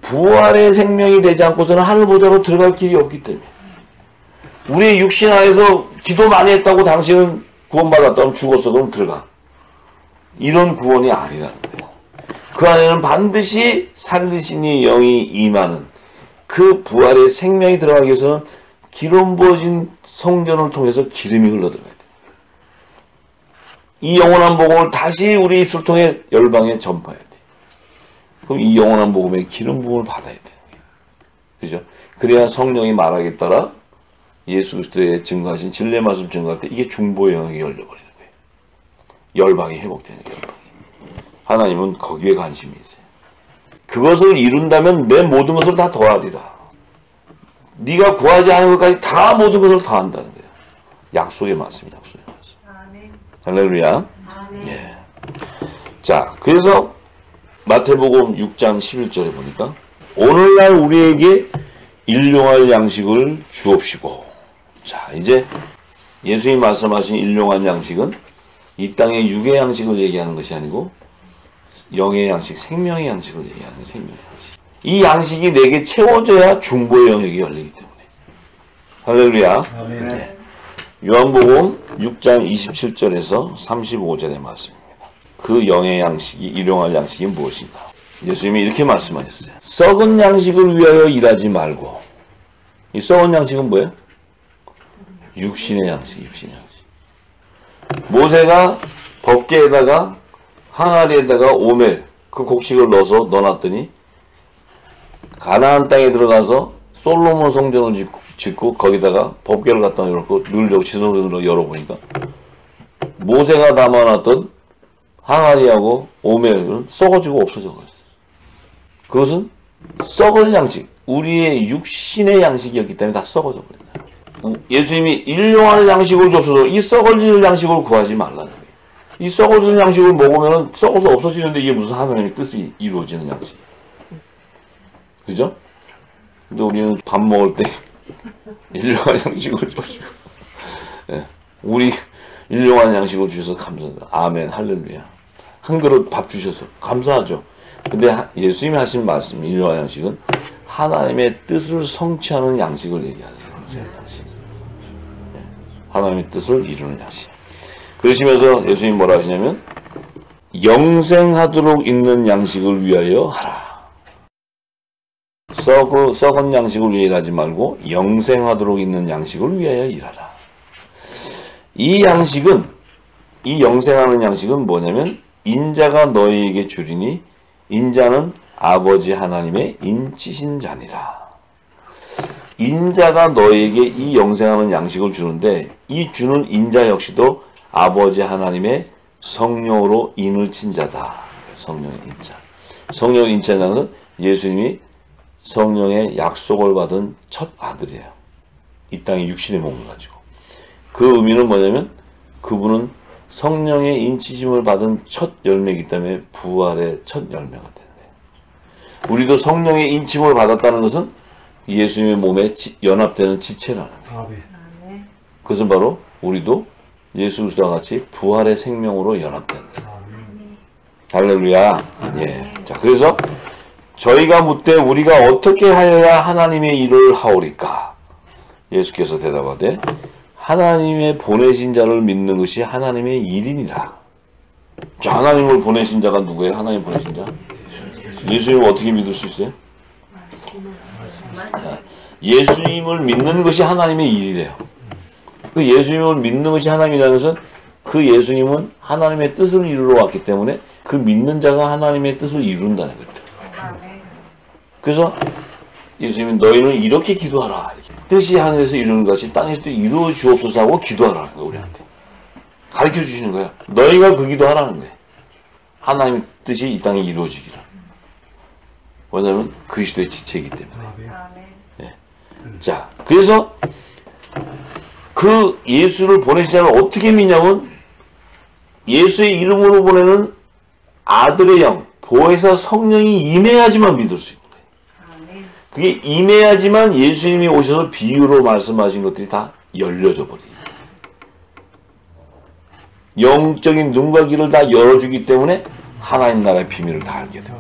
부활의 생명이 되지 않고서는 하늘보좌로 들어갈 길이 없기 때문에. 우리의 육신 안에서 기도 많이 했다고 당신은 구원받았다면 죽었어 그럼 들어가. 이런 구원이 아니라는 거예요. 그 안에는 반드시 살리신 이 영이 임하는 그 부활의 생명이 들어가기 위해서는 기름 부어진 성전을 통해서 기름이 흘러들어가야 돼요. 이 영원한 복음을 다시 우리 입술 통해 열방에 전파해야 돼요. 그럼 이 영원한 복음의 기름 부음을 받아야 돼요. 그죠? 그래야 성령이 말하기에 따라 예수 그리스도의 증거하신 진리의 말씀 증거할 때 이게 중보의 영역이 열려버리는 거예요. 열방이 회복되는 거예요. 열방이. 하나님은 거기에 관심이 있어요. 그것을 이룬다면 내 모든 것을 다 더하리라. 네가 구하지 않은 것까지 다 모든 것을 다 한다는 거예요. 약속의 말씀이 약속의 말씀. 아멘. 할렐루야. 아멘. 예. 자, 그래서 마태복음 6장 11절에 보니까 오늘날 우리에게 일용할 양식을 주옵시고. 자, 이제 예수님이 말씀하신 일용할 양식은 이 땅의 육의 양식을 얘기하는 것이 아니고 영의 양식, 생명의 양식을 얘기하는 생명의 양식. 이 양식이 내게 채워져야 중보의 영역이 열리기 때문에. 할렐루야. 네. 요한복음 6장 27절에서 35절의 말씀입니다. 그 영의 양식이 일용할 양식이 무엇인가? 예수님이 이렇게 말씀하셨어요. 썩은 양식을 위하여 일하지 말고. 이 썩은 양식은 뭐예요? 육신의 양식, 육신의 양식. 모세가 법궤에다가 항아리에다가 오멜 그 곡식을 넣어서 넣어놨더니 가나안 땅에 들어가서 솔로몬 성전을 짓고 거기다가 법궤를 갖다 열고 눌려고 지성전으로 열어보니까 모세가 담아놨던 항아리하고 오멜은 썩어지고 없어져 버렸어요. 그것은 썩을 양식, 우리의 육신의 양식이었기 때문에 다 썩어져 버린다. 예수님이 일용할 양식을 주옵소서. 이 썩어질 양식을 구하지 말라는 거예요. 이 썩어지는 양식을 먹으면 썩어서 없어지는데 이게 무슨 하나님의 뜻이 이루어지는 양식. 그죠? 근데 우리는 밥 먹을 때 일용할 양식을 주시고, 예. 우리 일용할 양식을 주셔서 감사합니다. 아멘, 할렐루야. 한 그릇 밥 주셔서 감사하죠. 근데 예수님이 하신 말씀, 일용할 양식은 하나님의 뜻을 성취하는 양식을 얘기하는 양식. 예. 하나님의 뜻을 이루는 양식. 그러시면서 예수님이 뭐라 하시냐면 영생하도록 있는 양식을 위하여 하라. 썩은 양식을 위해 일하지 말고 영생하도록 있는 양식을 위하여 일하라. 이 양식은, 이 영생하는 양식은 뭐냐면 인자가 너희에게 주리니 인자는 아버지 하나님의 인치신 자니라. 인자가 너희에게 이 영생하는 양식을 주는데 이 주는 인자 역시도 아버지 하나님의 성령으로 인을 친 자다. 성령의 인자. 성령의 인자는 것은 예수님이 성령의 약속을 받은 첫 아들이에요. 이 땅에 육신의 몸을 가지고. 그 의미는 뭐냐면 그분은 성령의 인치심을 받은 첫 열매이기 때문에 부활의 첫 열매가 되는 거예요. 우리도 성령의 인침을 받았다는 것은 예수님의 몸에 연합되는 지체라는 거예요. 그것은 바로 우리도 예수 그리스도와 같이 부활의 생명으로 연합되는 거예요. 할렐루야. 예. 자, 그래서 저희가 묻되 우리가 어떻게 하여야 하나님의 일을 하오리까? 예수께서 대답하되 하나님의 보내신 자를 믿는 것이 하나님의 일이니라. 자, 하나님을 보내신 자가 누구예요? 하나님 보내신 자? 예수님을 어떻게 믿을 수 있어요? 자, 예수님을 믿는 것이 하나님의 일이래요. 그 예수님을 믿는 것이 하나님이라는 것은 그 예수님은 하나님의 뜻을 이루러 왔기 때문에 그 믿는 자가 하나님의 뜻을 이룬다는 거죠. 그래서 예수님이 너희는 이렇게 기도하라. 뜻이 하늘에서 이루는 것이 땅에서도 이루어 주옵소서 하고 기도하라는 거예요. 우리한테 가르쳐 주시는 거예요. 너희가 그 기도하라는 거예요. 하나님의 뜻이 이 땅에 이루어지기를. 왜냐하면 그리스도의 지체이기 때문에. 네. 자, 그래서 그 예수를 보내신 자를 어떻게 믿냐면 예수의 이름으로 보내는 아들의 영, 보혜사 성령이 임해야지만 믿을 수 있는 거예요. 그게 임해야지만 예수님이 오셔서 비유로 말씀하신 것들이 다 열려져 버려요. 영적인 눈과 귀를 다 열어주기 때문에 하나님 나라의 비밀을 다 알게 됩니다.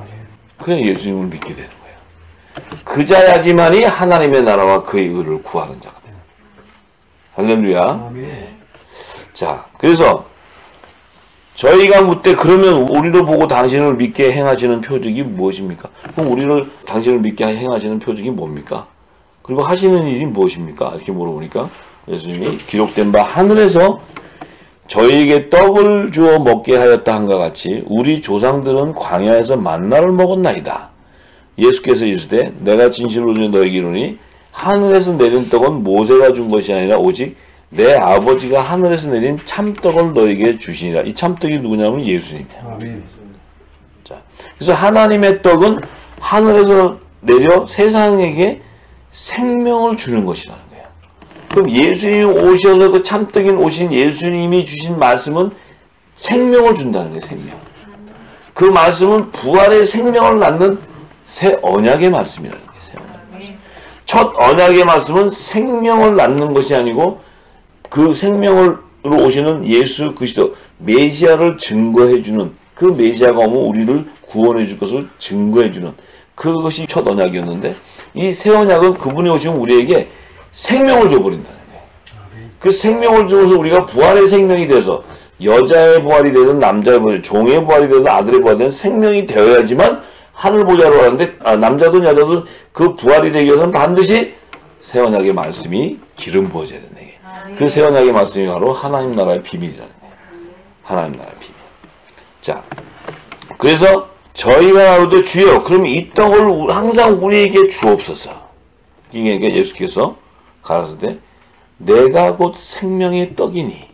그래 예수님을 믿게 되는 거예요. 그자야지만이 하나님의 나라와 그의 의를 구하는 자가 됩니다. 할렐루야. 네. 자, 그래서 저희가 묻되 그러면 우리를 보고 당신을 믿게 행하시는 표적이 무엇입니까? 그럼 우리를 당신을 믿게 행하시는 표적이 뭡니까? 그리고 하시는 일이 무엇입니까? 이렇게 물어보니까 예수님이 기록된 바 하늘에서 저희에게 떡을 주어 먹게 하였다 한과 같이 우리 조상들은 광야에서 만나를 먹었나이다. 예수께서 이르시되 내가 진실로 너희에게 이르노니 하늘에서 내린 떡은 모세가 준 것이 아니라 오직 내 아버지가 하늘에서 내린 참떡을 너에게 주시니라. 이 참떡이 누구냐면 예수님이에요. 자, 그래서 하나님의 떡은 하늘에서 내려 세상에게 생명을 주는 것이라는 거예요. 그럼 예수님이 오셔서 그 참떡인 오신 예수님이 주신 말씀은 생명을 준다는 거예요. 생명. 그 말씀은 부활의 생명을 낳는 새 언약의 말씀이라는 거예요. 새 언약의 말씀. 첫 언약의 말씀은 생명을 낳는 것이 아니고 그 생명으로 오시는 예수 그리스도 메시아를 증거해주는 그 메시아가 오면 우리를 구원해줄 것을 증거해주는 그것이 첫 언약이었는데 이 새 언약은 그분이 오시면 우리에게 생명을 줘버린다는 거예요. 그 생명을 주면서 우리가 부활의 생명이 돼서 여자의 부활이 되든 남자의 부활이 종의 부활이 되든 아들의 부활이 되든 생명이 되어야지만 하늘 보좌로 가는데 남자든 여자든 그 부활이 되기 위해서는 반드시 새 언약의 말씀이 기름 부어져야 된다. 그 새 언약의 말씀이 바로 하나님 나라의 비밀이라는 거예요. 하나님 나라의 비밀. 자, 그래서 저희가 나오되 주여, 그럼 이 떡을 항상 우리에게 주옵소서. 그러니까 예수께서 가라사대 내가 곧 생명의 떡이니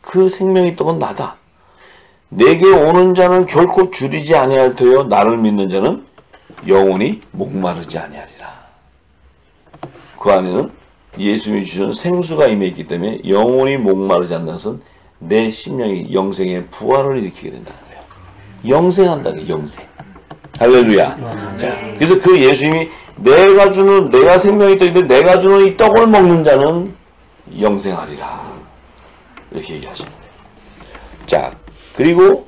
그 생명의 떡은 나다. 내게 오는 자는 결코 줄이지 아니할 터여 나를 믿는 자는 영원히 목마르지 아니하리라. 그 안에는 예수님이 주신 생수가 임해 있기 때문에 영원히 목마르지 않는 것은 내 심령이 영생의 부활을 일으키게 된다는 거예요. 영생한다는 거예요. 영생. 할렐루야. 자, 그래서 그 예수님이 내가 생명이 떡인데 내가 주는 이 떡을 먹는 자는 영생하리라. 이렇게 얘기하시는 거예요. 자, 그리고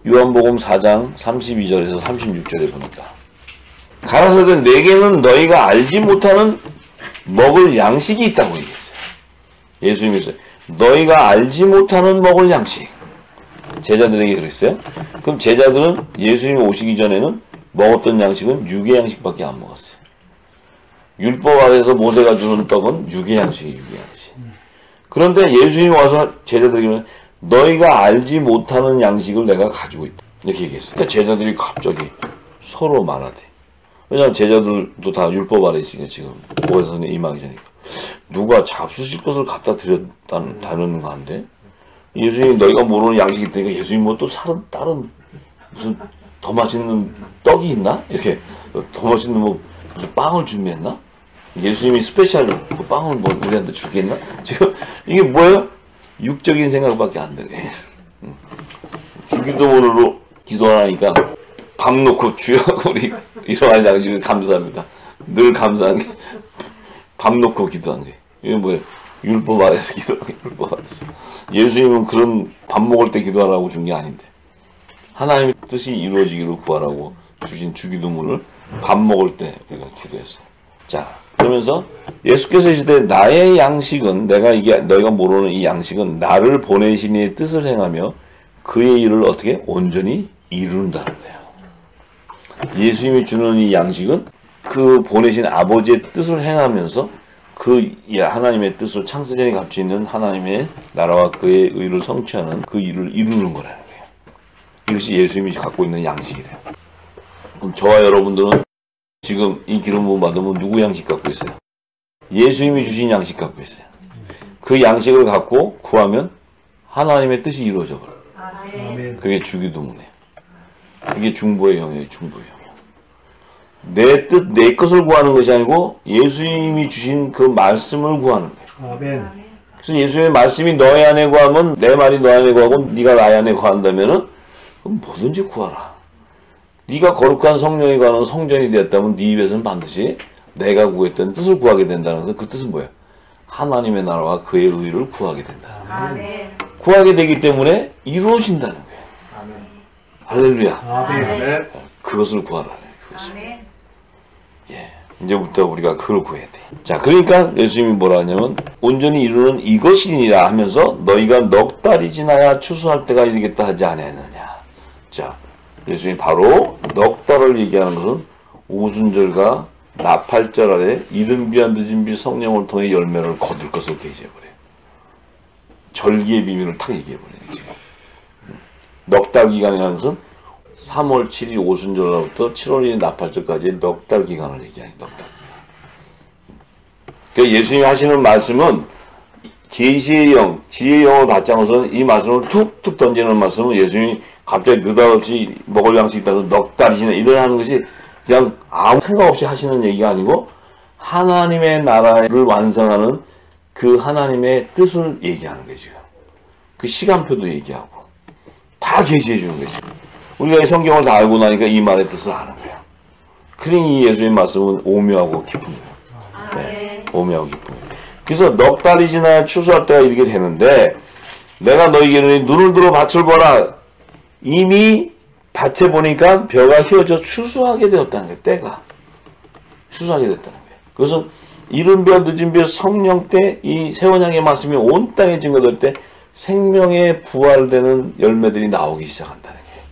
요한복음 4장 32절에서 36절에 보니까 가라사대 내게는 너희가 알지 못하는 먹을 양식이 있다고 얘기했어요. 예수님께서 너희가 알지 못하는 먹을 양식. 제자들에게 그랬어요. 그럼 제자들은 예수님이 오시기 전에는 먹었던 양식은 육의 양식밖에 안 먹었어요. 율법 아래에서 모세가 주는 떡은 육의 양식이에요. 육의 양식. 그런데 예수님이 와서 제자들에게는 너희가 알지 못하는 양식을 내가 가지고 있다. 이렇게 얘기했어요. 그러니까 제자들이 갑자기 서로 말하대. 왜냐하면 제자들도 다 율법 아래 있으니까 지금 모세선에 임하기 전이니까 누가 잡수실 것을 갖다 드렸다는 거 한데 예수님이 너희가 모르는 양식이 있다니까 예수님 뭐 또 다른 무슨 더 맛있는 떡이 있나? 이렇게 더 맛있는 뭐 무슨 빵을 준비했나? 예수님이 스페셜 그 빵을 뭐 우리한테 주겠나? 지금 이게 뭐예요? 육적인 생각밖에 안 들게. 주기도문으로 기도하니까 밥 놓고 주여 우리 이러한 양식을 감사합니다. 늘 감사한 게 밥 놓고 기도한 게. 이게 뭐예요? 율법 아래서 기도하는 게 율법 아래서. 예수님은 그런 밥 먹을 때 기도하라고 준 게 아닌데 하나님의 뜻이 이루어지기를 구하라고 주신 주기도문을 밥 먹을 때 우리가 기도했어요. 자, 그러면서 예수께서 이르시되 나의 양식은 너희가 모르는 이 양식은 나를 보내신 이의 뜻을 행하며 그의 일을 어떻게 온전히 이룬다는 거예요. 예수님이 주는 이 양식은 그 보내신 아버지의 뜻을 행하면서 그 하나님의 뜻을 창세전에 갇혀 있는 하나님의 나라와 그의 의를 성취하는 그 일을 이루는 거라는 거예요. 이것이 예수님이 갖고 있는 양식이래요. 그럼 저와 여러분들은 지금 이 기름 부음 받으면 누구 양식 갖고 있어요? 예수님이 주신 양식 갖고 있어요. 그 양식을 갖고 구하면 하나님의 뜻이 이루어져 버려요. 아멘. 그게 주기도문이에요. 이게 중보의 형이에요. 중보의 형. 내 뜻, 내 것을 구하는 것이 아니고 예수님이 주신 그 말씀을 구하는 거예요. 아멘. 그래서 예수님의 말씀이 너의 안에 구하면 내 말이 너의 안에 구하고 네가 나의 안에 구한다면은 그럼 뭐든지 구하라. 네가 거룩한 성령이 구하는 성전이 되었다면 네 입에서는 반드시 내가 구했던 뜻을 구하게 된다는 것은 그 뜻은 뭐예요? 하나님의 나라와 그의 의를 구하게 된다. 아멘. 구하게 되기 때문에 이루어진다는 거예요. 아멘. 할렐루야. 아멘. 그것을 구하라. 그것을. 아멘. 예, 이제부터 우리가 그걸 구해야 돼. 자, 그러니까 예수님이 뭐라 하냐면 온전히 이루는 이것이니라 하면서 너희가 넉 달이 지나야 추수할 때가 이르겠다 하지 않았느냐. 자, 예수님이 바로 넉 달을 얘기하는 것은 오순절과 나팔절 아래 이른비와 늦은비 성령을 통해 열매를 거둘 것을 계시해버려요. 절기의 비밀을 탁 얘기해버려요. 지금 넉 달 기간이라는 것은 3월 7일 오순절로부터 7월 1일 나팔절까지의 넉 달 기간을 얘기하니 넉 달. 그러니까 예수님이 하시는 말씀은 계시의 영, 지혜의 영을 받지 않아서 이 말씀을 툭툭 던지는 말씀은 예수님이 갑자기 느닷없이 먹을 양식 있다고 넉 달이나 일어나는 것이 그냥 아무 생각 없이 하시는 얘기가 아니고 하나님의 나라를 완성하는 그 하나님의 뜻을 얘기하는 거죠. 그 시간표도 얘기하고 다 계시해 주는 거죠. 우리가 이 성경을 다 알고 나니까 이 말의 뜻을 아는 거예요. 그러니 이 예수님의 말씀은 오묘하고 깊은 거예요. 네, 오묘하고 깊은 거예요. 그래서 넉 달이 지나야 추수할 때가 이렇게 되는데 내가 너희에게 눈을 들어 밭을 보라. 이미 밭에 보니까 벼가 휘어져 추수하게 되었다는 거예요. 때가 추수하게 됐다는 거예요. 그것은 이른 벼 늦은 벼 성령 때 이 세원양의 말씀이 온 땅에 증거될 때 생명의 부활되는 열매들이 나오기 시작한다는 거예요.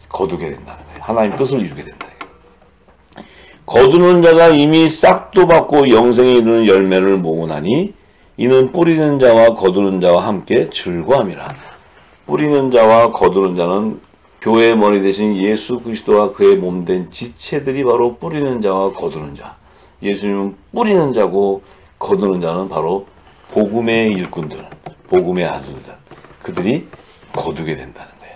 거두게 된다는 거예요. 하나님 뜻을 이루게 된다는 거예요. 거두는 자가 이미 싹도 받고 영생에 이르는 열매를 모으나니 이는 뿌리는 자와 거두는 자와 함께 즐거움이라. 뿌리는 자와 거두는 자는 교회의 머리 대신 예수 그리스도와 그의 몸된 지체들이 바로 뿌리는 자와 거두는 자. 예수님은 뿌리는 자고 거두는 자는 바로 복음의 일꾼들, 복음의 아들들. 그들이 거두게 된다는 거예요.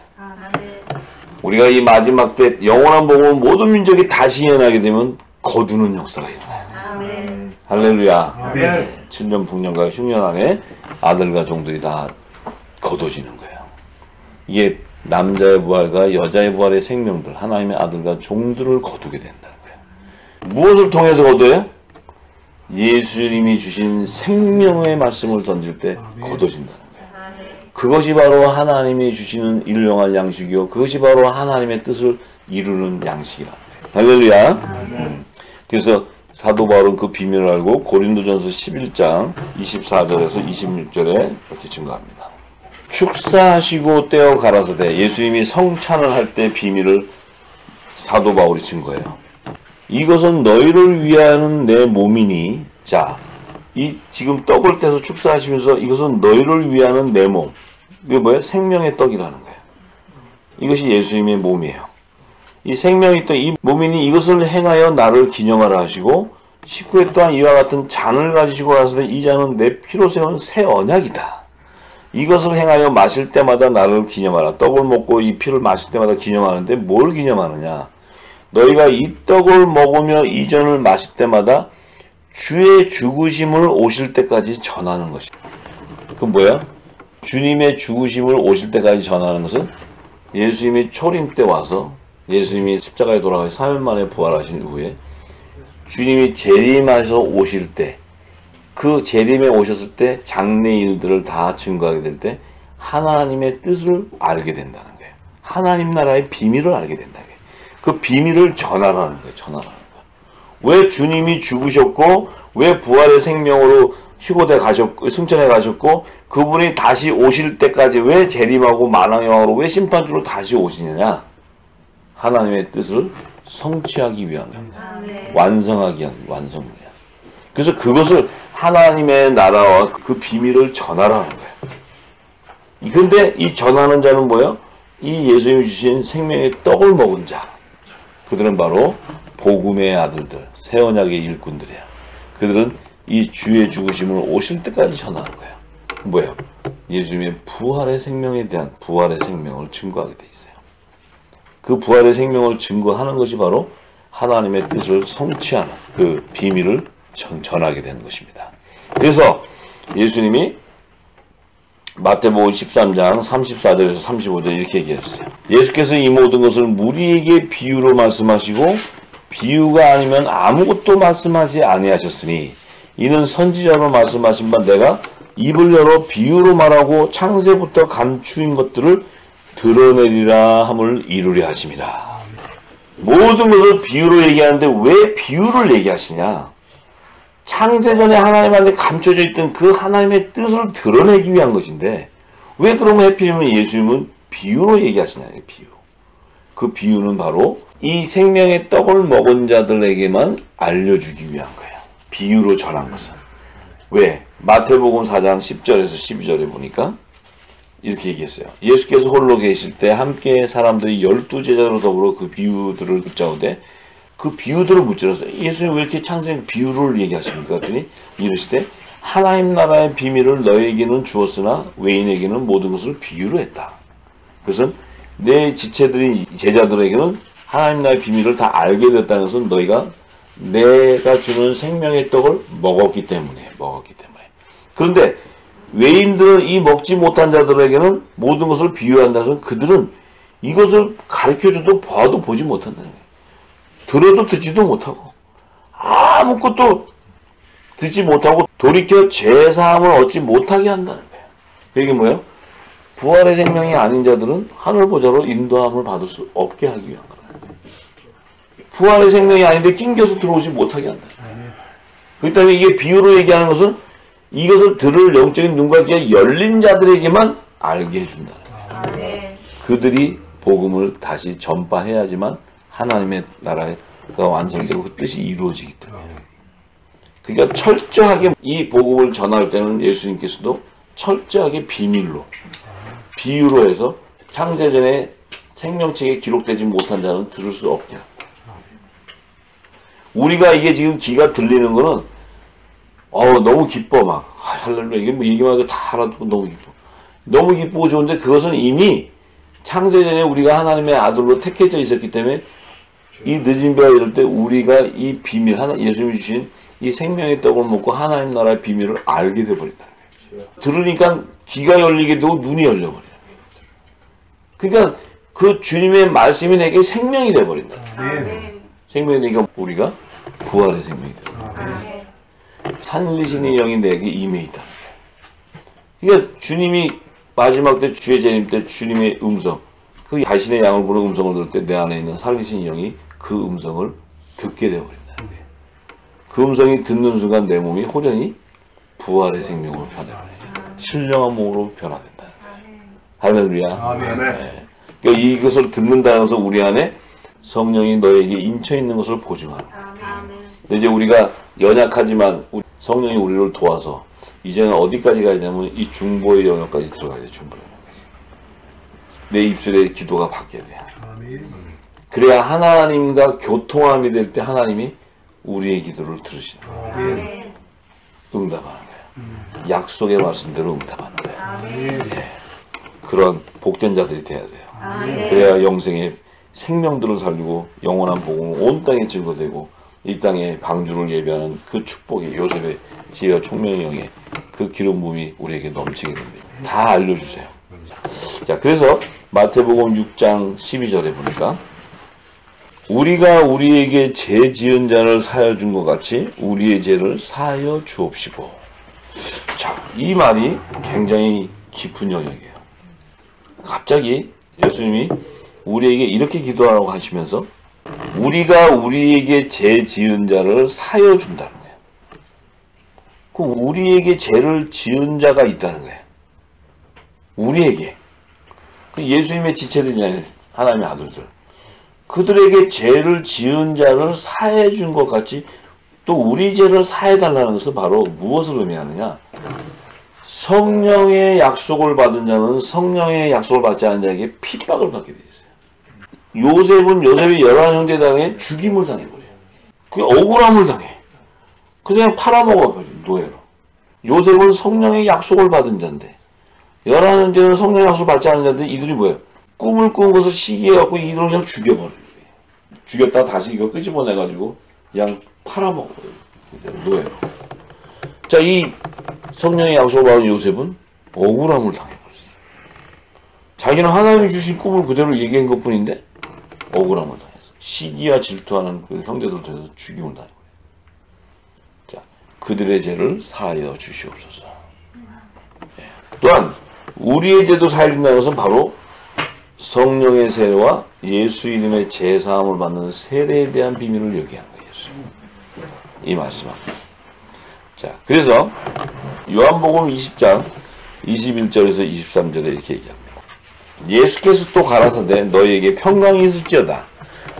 우리가 이 마지막 때 영원한 복음을 모든 민족이 다시 일어나게 되면 거두는 역사가 일어나요. 아멘. 할렐루야. 아멘. 7년 풍년과 흉년 안에 아들과 종들이 다 거둬지는 거예요. 이게 남자의 부활과 여자의 부활의 생명들, 하나님의 아들과 종들을 거두게 된다는 거예요. 무엇을 통해서 거둬요? 예수님이 주신 생명의 말씀을 던질 때 거둬진다는 거예요. 그것이 바로 하나님이 주시는 일용할 양식이요. 그것이 바로 하나님의 뜻을 이루는 양식이라. 할렐루야. 그래서 사도 바울은 그 비밀을 알고 고린도전서 11장 24절에서 26절에 이렇게 증거합니다. 축사하시고 떼어 가라사대. 예수님이 성찬을 할 때 비밀을 사도 바울이 증거해요. 이것은 너희를 위하는 내 몸이니. 자, 이 지금 떡을 떼서 축사하시면서 이것은 너희를 위하는 내 몸. 이게 뭐예요? 생명의 떡이라는 거예요. 이것이 예수님의 몸이에요. 이 생명의 떡, 이 몸이니 이것을 행하여 나를 기념하라 하시고 19회 또한 이와 같은 잔을 가지시고 가라사대 이 잔은 내 피로 세운 새 언약이다. 이것을 행하여 마실 때마다 나를 기념하라. 떡을 먹고 이 피를 마실 때마다 기념하는데 뭘 기념하느냐? 너희가 이 떡을 먹으며 이 잔을 마실 때마다 주의 죽으심을 오실 때까지 전하는 것이다. 그건 뭐야? 주님의 죽으심을 오실 때까지 전하는 것은 예수님이 초림 때 와서 예수님이 십자가에 돌아가서 3일 만에 부활하신 후에 주님이 재림하셔서 오실 때, 그 재림에 오셨을 때 장래 일들을 다 증거하게 될 때 하나님의 뜻을 알게 된다는 거예요. 하나님 나라의 비밀을 알게 된다는 거예요. 그 비밀을 전하라는 거예요. 전하라는 거예요. 왜 주님이 죽으셨고 왜 부활의 생명으로 휴거돼 가셨고 승천해 가셨고 그분이 다시 오실 때까지 왜 재림하고 만왕의 왕으로 왜 심판주로 다시 오시느냐? 하나님의 뜻을 성취하기 위한 겁니다. 완성하기 위한 완성입니다. 그래서 그것을 하나님의 나라와 그 비밀을 전하라는 거예요. 근데 이 전하는 자는 뭐예요? 이 예수님이 주신 생명의 떡을 먹은 자. 그들은 바로 복음의 아들들, 새 언약의 일꾼들이야. 그들은 이 주의 죽으심을 오실 때까지 전하는 거예요. 뭐예요? 예수님의 부활의 생명에 대한 부활의 생명을 증거하게 돼 있어요. 그 부활의 생명을 증거하는 것이 바로 하나님의 뜻을 성취하는 그 비밀을 전하게 되는 것입니다. 그래서 예수님이 마태복음 13장 34절에서 35절 이렇게 얘기하셨어요. 예수께서 이 모든 것을 무리에게 비유로 말씀하시고 비유가 아니면 아무것도 말씀하지 아니하셨으니 이는 선지자로 말씀하신 바 내가 입을 열어 비유로 말하고 창세부터 감추인 것들을 드러내리라 함을 이루려 하심이라. 모든 것을 비유로 얘기하는데 왜 비유를 얘기하시냐? 창세전에 하나님한테 감춰져 있던 그 하나님의 뜻을 드러내기 위한 것인데 왜 그러면 해필이면 예수님은 비유로 얘기하시냐? 비유. 그 비유는 바로 이 생명의 떡을 먹은 자들에게만 알려주기 위한 거예요. 비유로 전한 것은. 왜? 마태복음 4장 10절에서 12절에 보니까 이렇게 얘기했어요. 예수께서 홀로 계실 때 함께 사람들이 12제자로 더불어 그 비유들을 묻자오되 그 비유들을 묻지라서 예수님 왜 이렇게 창세기 비유를 얘기하십니까? 그랬더니 이르시되 하나님 나라의 비밀을 너에게는 주었으나 외인에게는 모든 것을 비유로 했다. 그것은 내 지체들인 제자들에게는 하나님 나라의 비밀을 다 알게 됐다는 것은 너희가 내가 주는 생명의 떡을 먹었기 때문에. 그런데 외인들은 이 먹지 못한 자들에게는 모든 것을 비유한다는 것은 그들은 이것을 가르쳐줘도 봐도 보지 못한다는 거예요. 들어도 듣지도 못하고 아무것도 듣지 못하고 돌이켜 죄사함을 얻지 못하게 한다는 거예요. 그게 뭐예요? 부활의 생명이 아닌 자들은 하늘 보좌로 인도함을 받을 수 없게 하기 위한 거예요. 부활의 생명이 아닌데 낑겨서 들어오지 못하게 한다. 그렇기 때문에 이게 비유로 얘기하는 것은 이것을 들을 영적인 눈과 귀가 열린 자들에게만 알게 해준다는 거예요. 그들이 복음을 다시 전파해야지만 하나님의 나라가 완성되고 그 뜻이 이루어지기 때문에. 그러니까 철저하게 이 복음을 전할 때는 예수님께서도 철저하게 비밀로, 비유로 해서 창세전에 생명책에 기록되지 못한 자는 들을 수 없게 합니다. 우리가 이게 지금 귀가 들리는 거는 너무 기뻐 막 할렐루야 이게 뭐 얘기만 해도 다 알아듣고 너무 기쁘고 좋은데 그것은 이미 창세전에 우리가 하나님의 아들로 택해져 있었기 때문에 이 늦은 배가 이럴 때 우리가 이 비밀 예수님이 주신 이 생명의 떡을 먹고 하나님 나라의 비밀을 알게 돼버린다는 거예요. 들으니까 귀가 열리게 되고 눈이 열려버려요. 그러니까 그 주님의 말씀이 내게 생명이 돼버린다. 생명이 되니까 우리가 부활의 생명이 돼요. 살리시는 영이 내게 임해 있다. 그러니까 주님이 마지막 때 주의 재림 때 주님의 음성, 그 자신의 양을 부르는 음성을 들을 때 내 안에 있는 살리신 영이 그 음성을 듣게 되어버린다는 거예요. 그 음성이 듣는 순간 내 몸이 호련히 부활의 생명으로 변해버려요. 신령한 몸으로 변화된다. 할렐루야. 네. 그러니까 이것을 듣는다는 것은 우리 안에 성령이 너에게 인쳐 있는 것을 보증하는 거예요. 근데 이제 우리가 연약하지만 성령이 우리를 도와서 이제는 어디까지 가야 되냐면 이 중보의 영역까지 들어가야 돼요. 중보의 영역까지. 내 입술의 기도가 바뀌어야 돼요. 그래야 하나님과 교통함이 될 때 하나님이 우리의 기도를 들으시는 거예요. 응답하는 거예요. 약속의 말씀대로 응답하는 거예요. 네. 그런 복된 자들이 돼야 돼요. 그래야 영생의 생명들을 살리고 영원한 복음을 온 땅에 증거되고 이 땅에 방주를 예배하는 그 축복이 요셉의 지혜와 총명의 영의 그 기름 부음이 우리에게 넘치게 됩니다. 다 알려주세요. 자, 그래서 마태복음 6장 12절에 보니까 우리가 우리에게 죄 지은 자를 사하여 준 것 같이 우리의 죄를 사하여 주옵시고. 자, 이 말이 굉장히 깊은 영역이에요. 갑자기 예수님이 우리에게 이렇게 기도하라고 하시면서 우리가 우리에게 죄 지은 자를 사하여 준다는 거예요. 그 우리에게 죄를 지은 자가 있다는 거예요. 우리에게. 그 예수님의 지체들이잖아요. 하나님의 아들들. 그들에게 죄를 지은 자를 사해 준 것 같이 또 우리 죄를 사해 달라는 것은 바로 무엇을 의미하느냐? 성령의 약속을 받은 자는 성령의 약속을 받지 않은 자에게 핍박을 받게 돼 있어요. 요셉이 열한 형제당에 죽임을 당해버려요. 그 억울함을 당해. 그냥 팔아먹어버려, 노예로. 요셉은 성령의 약속을 받은 자인데 열한 형제는 성령의 약속을 받지 않은 자인데 이들이 뭐예요? 꿈을 꾼 것을 시기해갖고 이들을 그냥 죽여버려요. 죽였다가 다시 이거 끄집어내가지고 그냥 팔아먹어버려요. 노예로. 자, 이 성령의 약속을 받은 요셉은 억울함을 당해버렸어요. 자기는 하나님이 주신 꿈을 그대로 얘기한 것 뿐인데 억울함을 당했어. 시기와 질투하는 그 형제들 통해서 죽임을 당해버려요. 자, 그들의 죄를 사하여 주시옵소서. 네. 또한 우리의 죄도 사해 준다는 것은 바로 성령의 세례와 예수 이름의 제사함을 받는 세례에 대한 비밀을 얘기한 거예요. 이 말씀합니다. 자, 그래서 요한복음 20장 21절에서 23절에 이렇게 얘기합니다. 예수께서 또 가라사대 너희에게 평강이 있을지어다.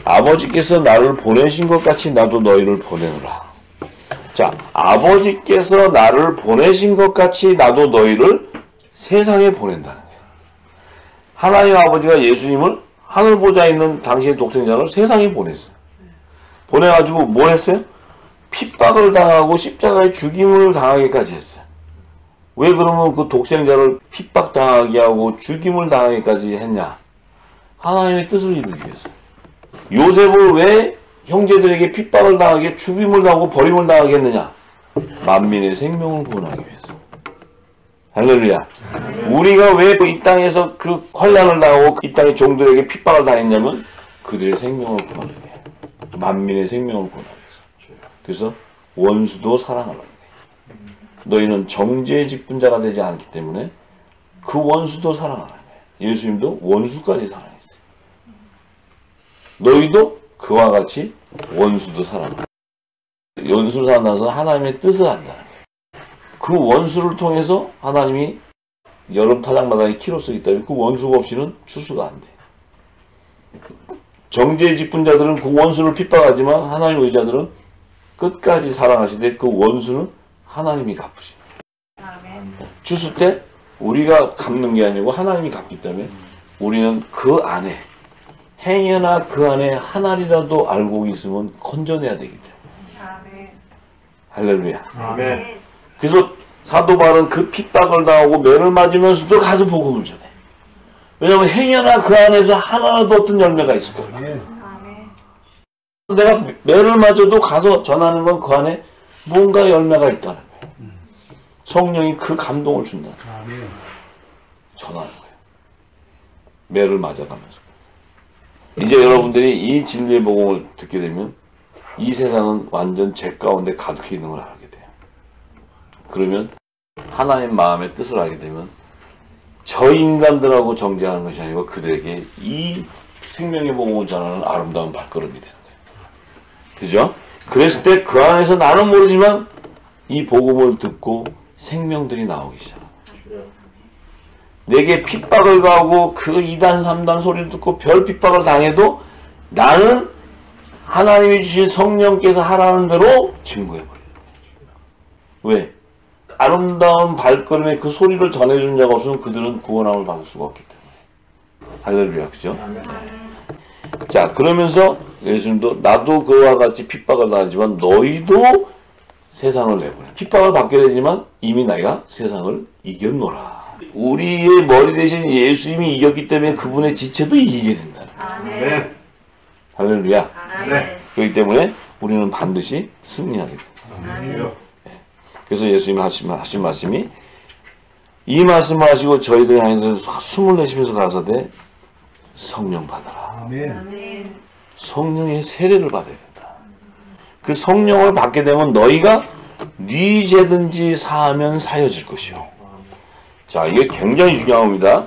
아버지께서 나를 보내신 것 같이 나도 너희를 보내노라. 자, 아버지께서 나를 보내신 것 같이 나도 너희를 세상에 보낸다는 거예요. 하나님 아버지가 예수님을 하늘 보좌에 있는 당신의 독생자를 세상에 보냈어요. 보내가지고 뭘 했어요? 핍박을 당하고 십자가에 죽임을 당하기까지 했어요. 왜 그러면 그 독생자를 핍박당하게 하고 죽임을 당하기까지 했냐? 하나님의 뜻을 이루기 위해서. 요셉을 왜 형제들에게 핍박을 당하게 죽임을 당하고 버림을 당하게 했느냐? 만민의 생명을 구원하기 위해서. 할렐루야. 우리가 왜 이 땅에서 그 환난을 당하고 이 땅의 종들에게 핍박을 당했냐면 그들의 생명을 구원하기 위해. 만민의 생명을 구원하기 위해서. 그래서 원수도 사랑하라는 거예요. 너희는 정죄의 직분자가 되지 않기 때문에 그 원수도 사랑하라는 거예요. 예수님도 원수까지 사랑했어요. 너희도 그와 같이 원수도 사랑하라. 원수를 사랑해서 하나님의 뜻을 한다는 거예요. 그 원수를 통해서 하나님이 여름 타작마당에 키로 쓰기 때문에 그 원수가 없이는 추수가 안 돼. 정죄의 직분자들은 그 원수를 핍박하지만 하나님 의자들은 끝까지 사랑하시되 그 원수는 하나님이 갚으십니다. 추수 때 우리가 갚는 게 아니고 하나님이 갚기 때문에 우리는 그 안에 행여나 그 안에 하나리라도 알고 있으면 건져내야 되기 때문에. 할렐루야. 아멘. 그래서 사도 바울은 그 핍박을 당하고 매를 맞으면서도 가서 복음을 전해. 왜냐하면 행여나 그 안에서 하나라도 어떤 열매가 있을 거야. 내가 매를 맞아도 가서 전하는 건 그 안에 뭔가 열매가 있다는 거예요. 성령이 그 감동을 준다. 전하는 거예요. 매를 맞아가면서. 이제 여러분들이 이 진리의 복음을 듣게 되면 이 세상은 완전 죄 가운데 가득해 있는 걸 알게 돼요. 그러면 하나님 마음의 뜻을 알게 되면 저 인간들하고 정죄하는 것이 아니고 그들에게 이 생명의 복음을 전하는 아름다운 발걸음이 되는 거예요. 그죠? 그랬을 때 그 안에서 나는 모르지만 이 복음을 듣고 생명들이 나오기 시작합니다. 내게 핍박을 가하고 그 2단 3단 소리를 듣고 별 핍박을 당해도 나는 하나님이 주신 성령께서 하라는 대로 증거해버려요. 왜? 아름다운 발걸음의 그 소리를 전해준 자가 없으면 그들은 구원함을 받을 수가 없기 때문에. 할렐루야. 그죠? 자, 그러면서 예수님도 나도 그와 같이 핍박을 당하지만 너희도 세상을 내보내. 핍박을 받게 되지만 이미 내가 세상을 이겼노라. 우리의 머리 대신 예수님이 이겼기 때문에 그분의 지체도 이기게 된다. 아멘. 할렐루야. 네. 그렇기 때문에 우리는 반드시 승리하게 된다. 아멘. 그래서 예수님이 하신 말씀이 이 말씀을 하시고 저희들 향해서 숨을 내쉬면서 가라사대 성령 받아라. 아멘. 성령의 세례를 받아야 된다. 그 성령을 받게 되면 너희가 네 죄든지 사하면 사여질 것이요. 자, 이게 굉장히 중요한 겁니다.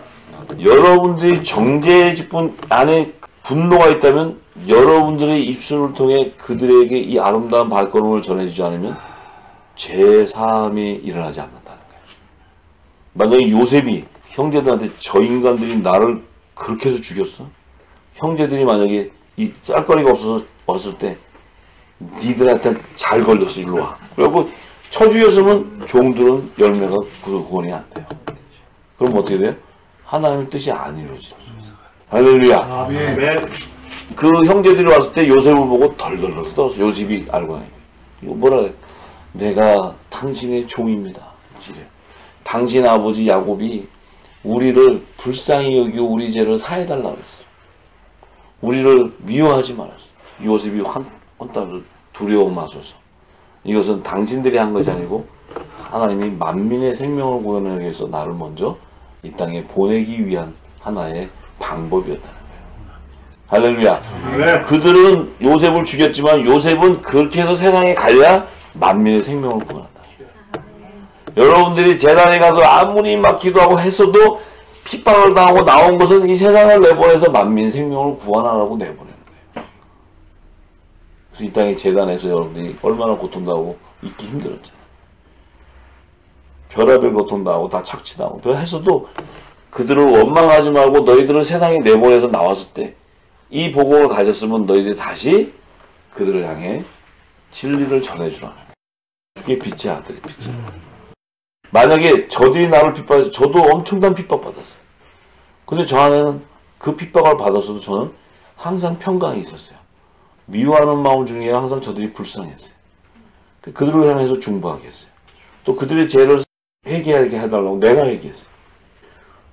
여러분들이 정죄의 직분 안에 분노가 있다면 여러분들의 입술을 통해 그들에게 이 아름다운 발걸음을 전해주지 않으면 죄 사함이 일어나지 않는다는 거예요. 만약에 요셉이 형제들한테 저 인간들이 나를 그렇게 해서 죽였어? 형제들이 만약에 이 쌀거리가 없어서 왔을 때 니들한테 잘 걸렸어, 일로 와. 그리고 쳐 죽였으면 종들은 열매가 구원이 안 돼요. 그럼 어떻게 돼요? 하나님의 뜻이 안 이루어지죠. 할렐루야. 아멘. 그 형제들이 왔을 때 요셉을 보고 덜덜덜 떨었어. 요셉이 알고 하니 이거 뭐라 그래? 내가 당신의 종입니다. 이래. 당신 아버지 야곱이 우리를 불쌍히 여기고 우리 죄를 사해달라고 했어. 우리를 미워하지 말았어. 요셉이 혼따를 두려워하셔서 이것은 당신들이 한 것이 아니고 하나님이 만민의 생명을 구원하기 위해서 나를 먼저 이 땅에 보내기 위한 하나의 방법이었다는 거예요. 할렐루야. 네. 그들은 요셉을 죽였지만 요셉은 그렇게 해서 세상에 가야 만민의 생명을 구원한다. 여러분들이 재단에 가서 아무리 막 기도하고 했어도 핍박을 당하고 나온 것은 이 세상을 내보내서 만민 생명을 구원하라고 내보내는 거예요. 그래서 이 땅의 재단에서 여러분들이 얼마나 고통당하고 있기 힘들었잖아요. 별의별 고통당하고 다 착취당하고 별 했어도 그들을 원망하지 말고 너희들을 세상에 내보내서 나왔을 때 이 복음을 가졌으면 너희들이 다시 그들을 향해 진리를 전해주라는 거예요. 그게 빛의 아들이에요. 빛의 아들. 만약에 저들이 나를 핍박해서 저도 엄청난 핍박받았어요. 근데 저 안에는 그 핍박을 받았어도 저는 항상 평강이 있었어요. 미워하는 마음 중에 항상 저들이 불쌍했어요. 그들을 향해서 중보하게 했어요. 또 그들의 죄를 회개하게 해달라고 내가 회개했어요.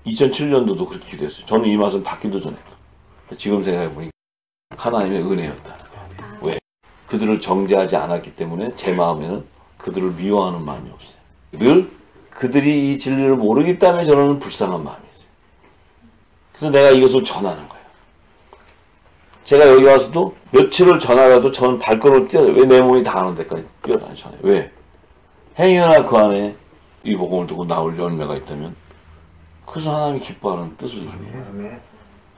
2007년도도 그렇게 기도했어요. 저는 이 말씀 받기도 전에도. 지금 생각해보니 하나님의 은혜였다. 왜? 그들을 정죄하지 않았기 때문에 제 마음에는 그들을 미워하는 마음이 없어요. 늘 그들이 이 진리를 모르기 때문에 저는 불쌍한 마음이 있어요. 그래서 내가 이것을 전하는 거예요. 제가 여기 와서도 며칠을 전하라도 저는 발걸음을 뛰어요. 왜 내 몸이 닿는 데까지 뛰어다니잖아요. 왜? 행여나 그 안에 이 복음을 두고 나올 열매가 있다면 그래서 하나님이 기뻐하는 뜻을 이루는 거예요.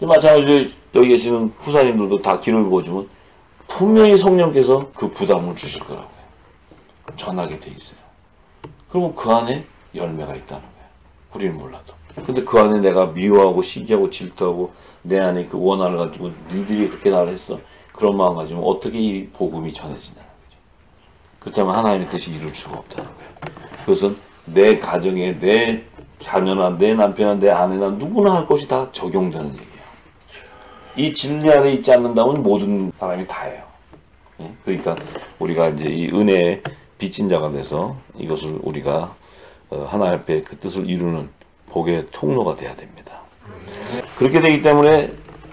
마찬가지로 여기 계시는 후사님들도 다 기록을 보여주면 분명히 성령께서 그 부담을 주실 거라고요. 전하게 돼 있어요. 그러면 그 안에 열매가 있다는 거예요. 우리는 몰라도. 근데 그 안에 내가 미워하고 시기하고 질투하고 내 안에 그 원한을 가지고 니들이 그렇게 나를 했어. 그런 마음 가지면 어떻게 이 복음이 전해지냐는 거죠. 그렇다면 하나님의 뜻이 이룰 수가 없다는 거예요. 그것은 내 가정에 내 자녀나 내 남편이나 내 아내나 누구나 할 것이 다 적용되는 얘기예요. 이 진리 안에 있지 않는다면 모든 사람이 다 해요. 그러니까 우리가 이제 이 은혜의 빚진 자가 돼서 이것을 우리가 하나님 앞에 그 뜻을 이루는 복의 통로가 돼야 됩니다. 그렇게 되기 때문에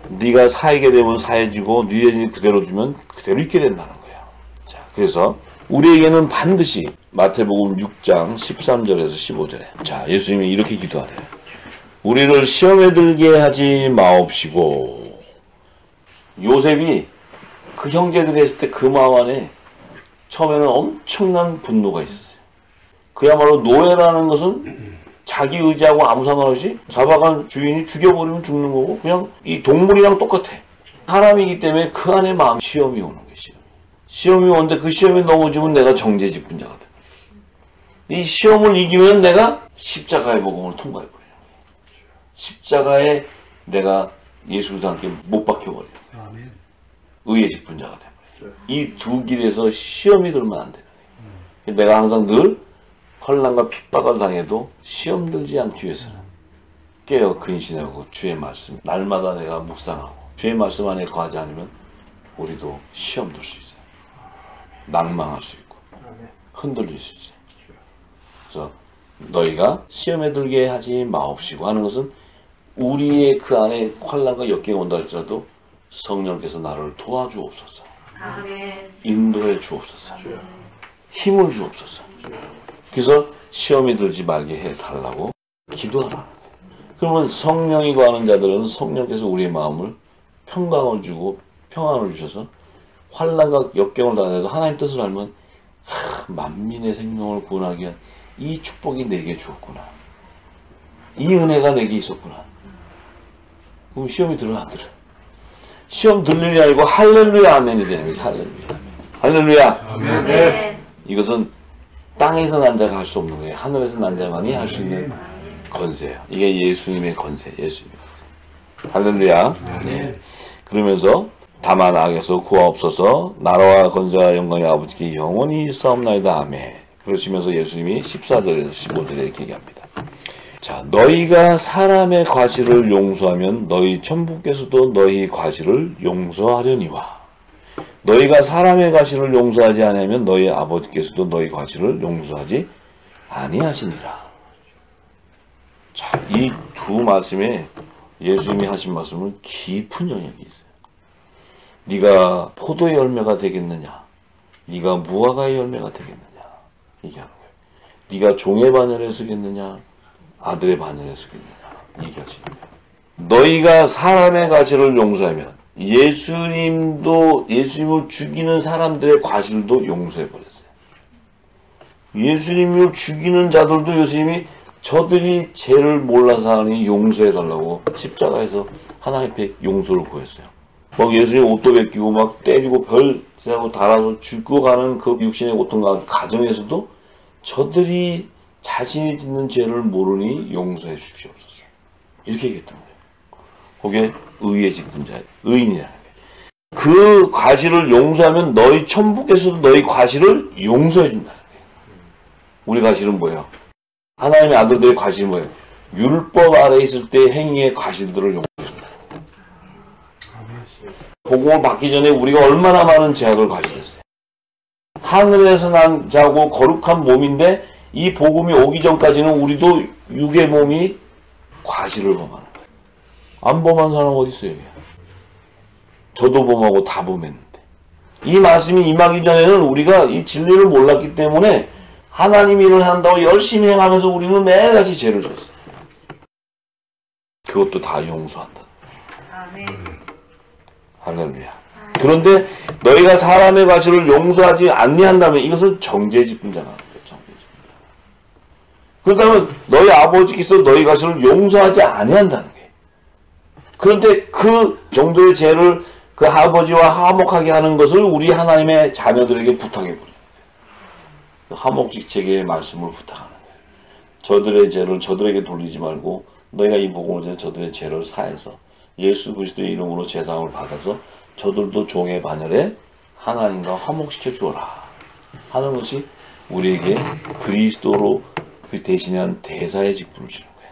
네가 사이게 되면 사해지고 네가 그대로 두면 그대로 있게 된다는 거예요. 자, 그래서 우리에게는 반드시 마태복음 6장 13절에서 15절에 자, 예수님이 이렇게 기도하래요. 우리를 시험에 들게 하지 마옵시고. 요셉이 그 형제들이 했을 때 그 마음 안에 처음에는 엄청난 분노가 있었어요. 그야말로 노예라는 것은 자기 의지하고 아무 상관없이 잡아간 주인이 죽여버리면 죽는 거고 그냥 이 동물이랑 똑같아. 사람이기 때문에 그 안에 마음 시험이 오는 거예요. 시험이 오는데 그 시험에 넘어지면 내가 정죄직분자가 돼. 이 시험을 이기면 내가 십자가의 복음을 통과해버려요. 십자가에 내가 예수 그리스도와 함께 못 박혀버려요. 의의 직분자가 돼버려요. 이 두 길에서 시험이 들면 안 되는 거예요. 내가 항상 늘 환난과 핍박을 당해도 시험 들지 않기 위해서는 깨어 근신하고 주의 말씀 날마다 내가 묵상하고 주의 말씀 안에 거하지 않으면 우리도 시험 들 수 있어요. 낭망할 수 있고. 흔들릴 수 있어요. 그래서 너희가 시험에 들게 하지 마옵시고 하는 것은 우리의 그 안에 환난과 역경이 온다 할지라도 성령께서 나를 도와주옵소서. 아멘. 인도해 주옵소서. 힘을 주옵소서. 그래서 시험에 들지 말게 해달라고 기도하라. 그러면 성령이 거하는 자들은 성령께서 우리의 마음을 평강을 주고 평안을 주셔서 환난과 역경을 당해도 하나님 뜻을 알면 만민의 생명을 구원하기 위한 이 축복이 내게 주었구나. 이 은혜가 내게 있었구나. 그럼 시험이 들어 안 들어? 시험 들는 게 아니고 할렐루야 아멘이 되는 거지. 할렐루야 아멘. 할렐루야. 아멘. 이것은 땅에서 난 자가 할 수 없는 거예요. 하늘에서 난 자만이 할 수 있는 건세예요. 이게 예수님의 건세, 예수님의 건세. 할렐루야. 네. 그러면서 다만 악에서 구하옵소서. 나라와 건세와 영광이 아버지께 영원히 싸움나이다. 아멘. 그러시면서 예수님이 14절에서 15절에 이렇게 얘기합니다. 자, 너희가 사람의 과실을 용서하면 너희 천부께서도 너희 과실을 용서하려니와 너희가 사람의 과실을 용서하지 아니하면 너희 아버지께서도 너희 과실을 용서하지 아니하시니라. 자, 이 두 말씀에 예수님이 하신 말씀은 깊은 영역이 있어요. 네가 포도의 열매가 되겠느냐? 네가 무화과의 열매가 되겠느냐? 얘기하는 거예요. 네가 종의 반열에 서겠느냐? 아들의 반열에 서겠느냐? 얘기하시는 거예요. 너희가 사람의 과실을 용서하면 예수님도 예수님을 죽이는 사람들의 과실도 용서해버렸어요. 예수님을 죽이는 자들도 예수님이 저들이 죄를 몰라서 하니 용서해달라고 십자가에서 하나님 앞에 용서를 구했어요. 막 예수님 옷도 벗기고 막 때리고 별하고 달아서 죽어가는 그 육신의 고통과 가정에서도 저들이 자신이 짓는 죄를 모르니 용서해 주시옵소서. 이렇게 얘기했던 거예요. 그게 의의 직분자예요. 의인이라는 거예요. 그 과실을 용서하면 너희 천부께서도 너희 과실을 용서해 준다는 거예요. 우리 과실은 뭐예요? 하나님의 아들들의 과실은 뭐예요? 율법 아래에 있을 때 행위의 과실들을 용서해 준다. 복음을 받기 전에 우리가 얼마나 많은 죄악을 과실했어요. 하늘에서 난 자고 거룩한 몸인데 이 복음이 오기 전까지는 우리도 육의 몸이 과실을 범하는 거예요. 안 범한 사람 어디 있어요? 저도 범하고 다 범했는데 이 말씀이 임하기 전에는 우리가 이 진리를 몰랐기 때문에 하나님 일을 한다고 열심히 행하면서 우리는 매일같이 죄를 졌어요. 그것도 다 용서한다. 아멘. 할렐루야. 그런데 너희가 사람의 과실을 용서하지 아니한다면 이것은 정죄직분자가 하는 거예요. 정죄직분자. 그렇다면 너희 아버지께서 너희 과실을 용서하지 아니한다는 거예요. 그런데 그 정도의 죄를 그 아버지와 화목하게 하는 것을 우리 하나님의 자녀들에게 부탁해버려요. 화목직책의 말씀을 부탁하는 거예요. 저들의 죄를 저들에게 돌리지 말고 너희가 이 복음을 통해 저들의 죄를 사해서 예수 그리스도의 이름으로 제사함을 받아서 저들도 종의 반열에 하나님과 화목시켜 주어라 하는 것이 우리에게 그리스도로 그 대신한 대사의 직분을 주는 거예요.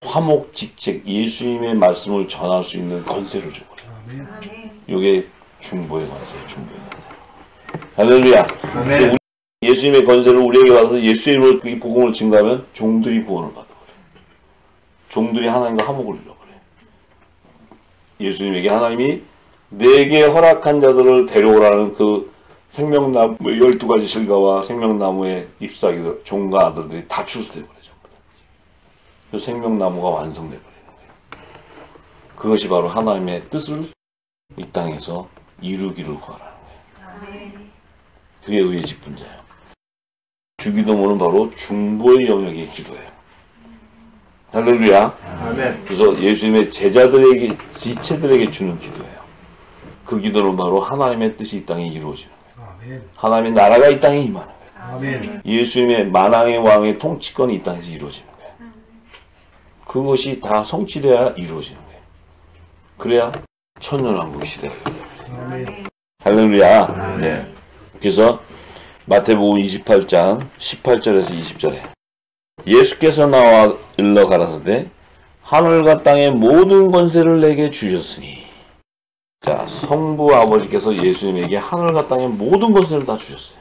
화목직책 예수님의 말씀을 전할 수 있는 권세를 줘버려요. 이게 중보의 권세예요. 중보의 권세. 할렐루야. 아멘. 예수님의 권세를 우리에게 받아서 예수님으로 이 복음을 증거하면 종들이 구원을 받아버려요. 종들이 하나님과 화목을 이뤄버려요. 예수님에게 하나님이 내게 허락한 자들을 데려오라는 그 생명나무 12가지 실과와 생명나무의 잎사귀들 종과 아들들이 다 출수돼버리죠. 그 생명나무가 완성돼버리는 거예요. 그것이 바로 하나님의 뜻을 이 땅에서 이루기를 구하라는 거예요. 그게 의의 직분자예요. 주기도문은 바로 중보의 영역의 기도예요. 할렐루야. 아멘. 그래서 예수님의 제자들에게 지체들에게 주는 기도예요. 그 기도는 바로 하나님의 뜻이 이 땅에 이루어지는 거예요. 하나님의 나라가 이 땅에 임하는 거예요. 아멘. 예수님의 만왕의 왕의 통치권이 이 땅에서 이루어지는 거예요. 그것이 다 성취돼야 이루어지는 거예요. 그래야 천년왕국 시대가 이루어집니다. 할렐루야. 네. 그래서 마태복음 28장 18절에서 20절에 예수께서 나와 일러 가라사대 하늘과 땅의 모든 권세를 내게 주셨으니 자 성부 아버지께서 예수님에게 하늘과 땅의 모든 권세를 다 주셨어요.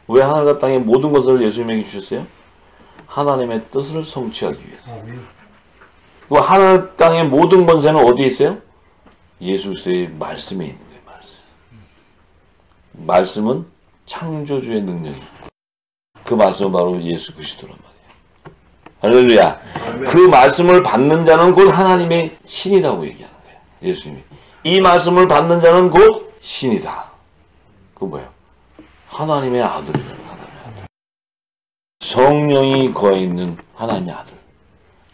왜 하늘과 땅의 모든 것을 예수님에게 주셨어요? 하나님의 뜻을 성취하기 위해서. 그 하늘 땅의 모든 권세는 어디에 있어요? 예수 그리스도의 말씀에 있는 거예요. 말씀은 창조주의 능력이고 그 말씀은 바로 예수 그리스도란 말이에요. 할렐루야. 그 말씀을 받는 자는 곧 하나님의 신이라고 얘기하는 거예요. 예수님이. 이 말씀을 받는 자는 곧 신이다. 그건 뭐예요? 하나님의 아들이에요. 하나님의 아들. 성령이 거해 있는 하나님의 아들.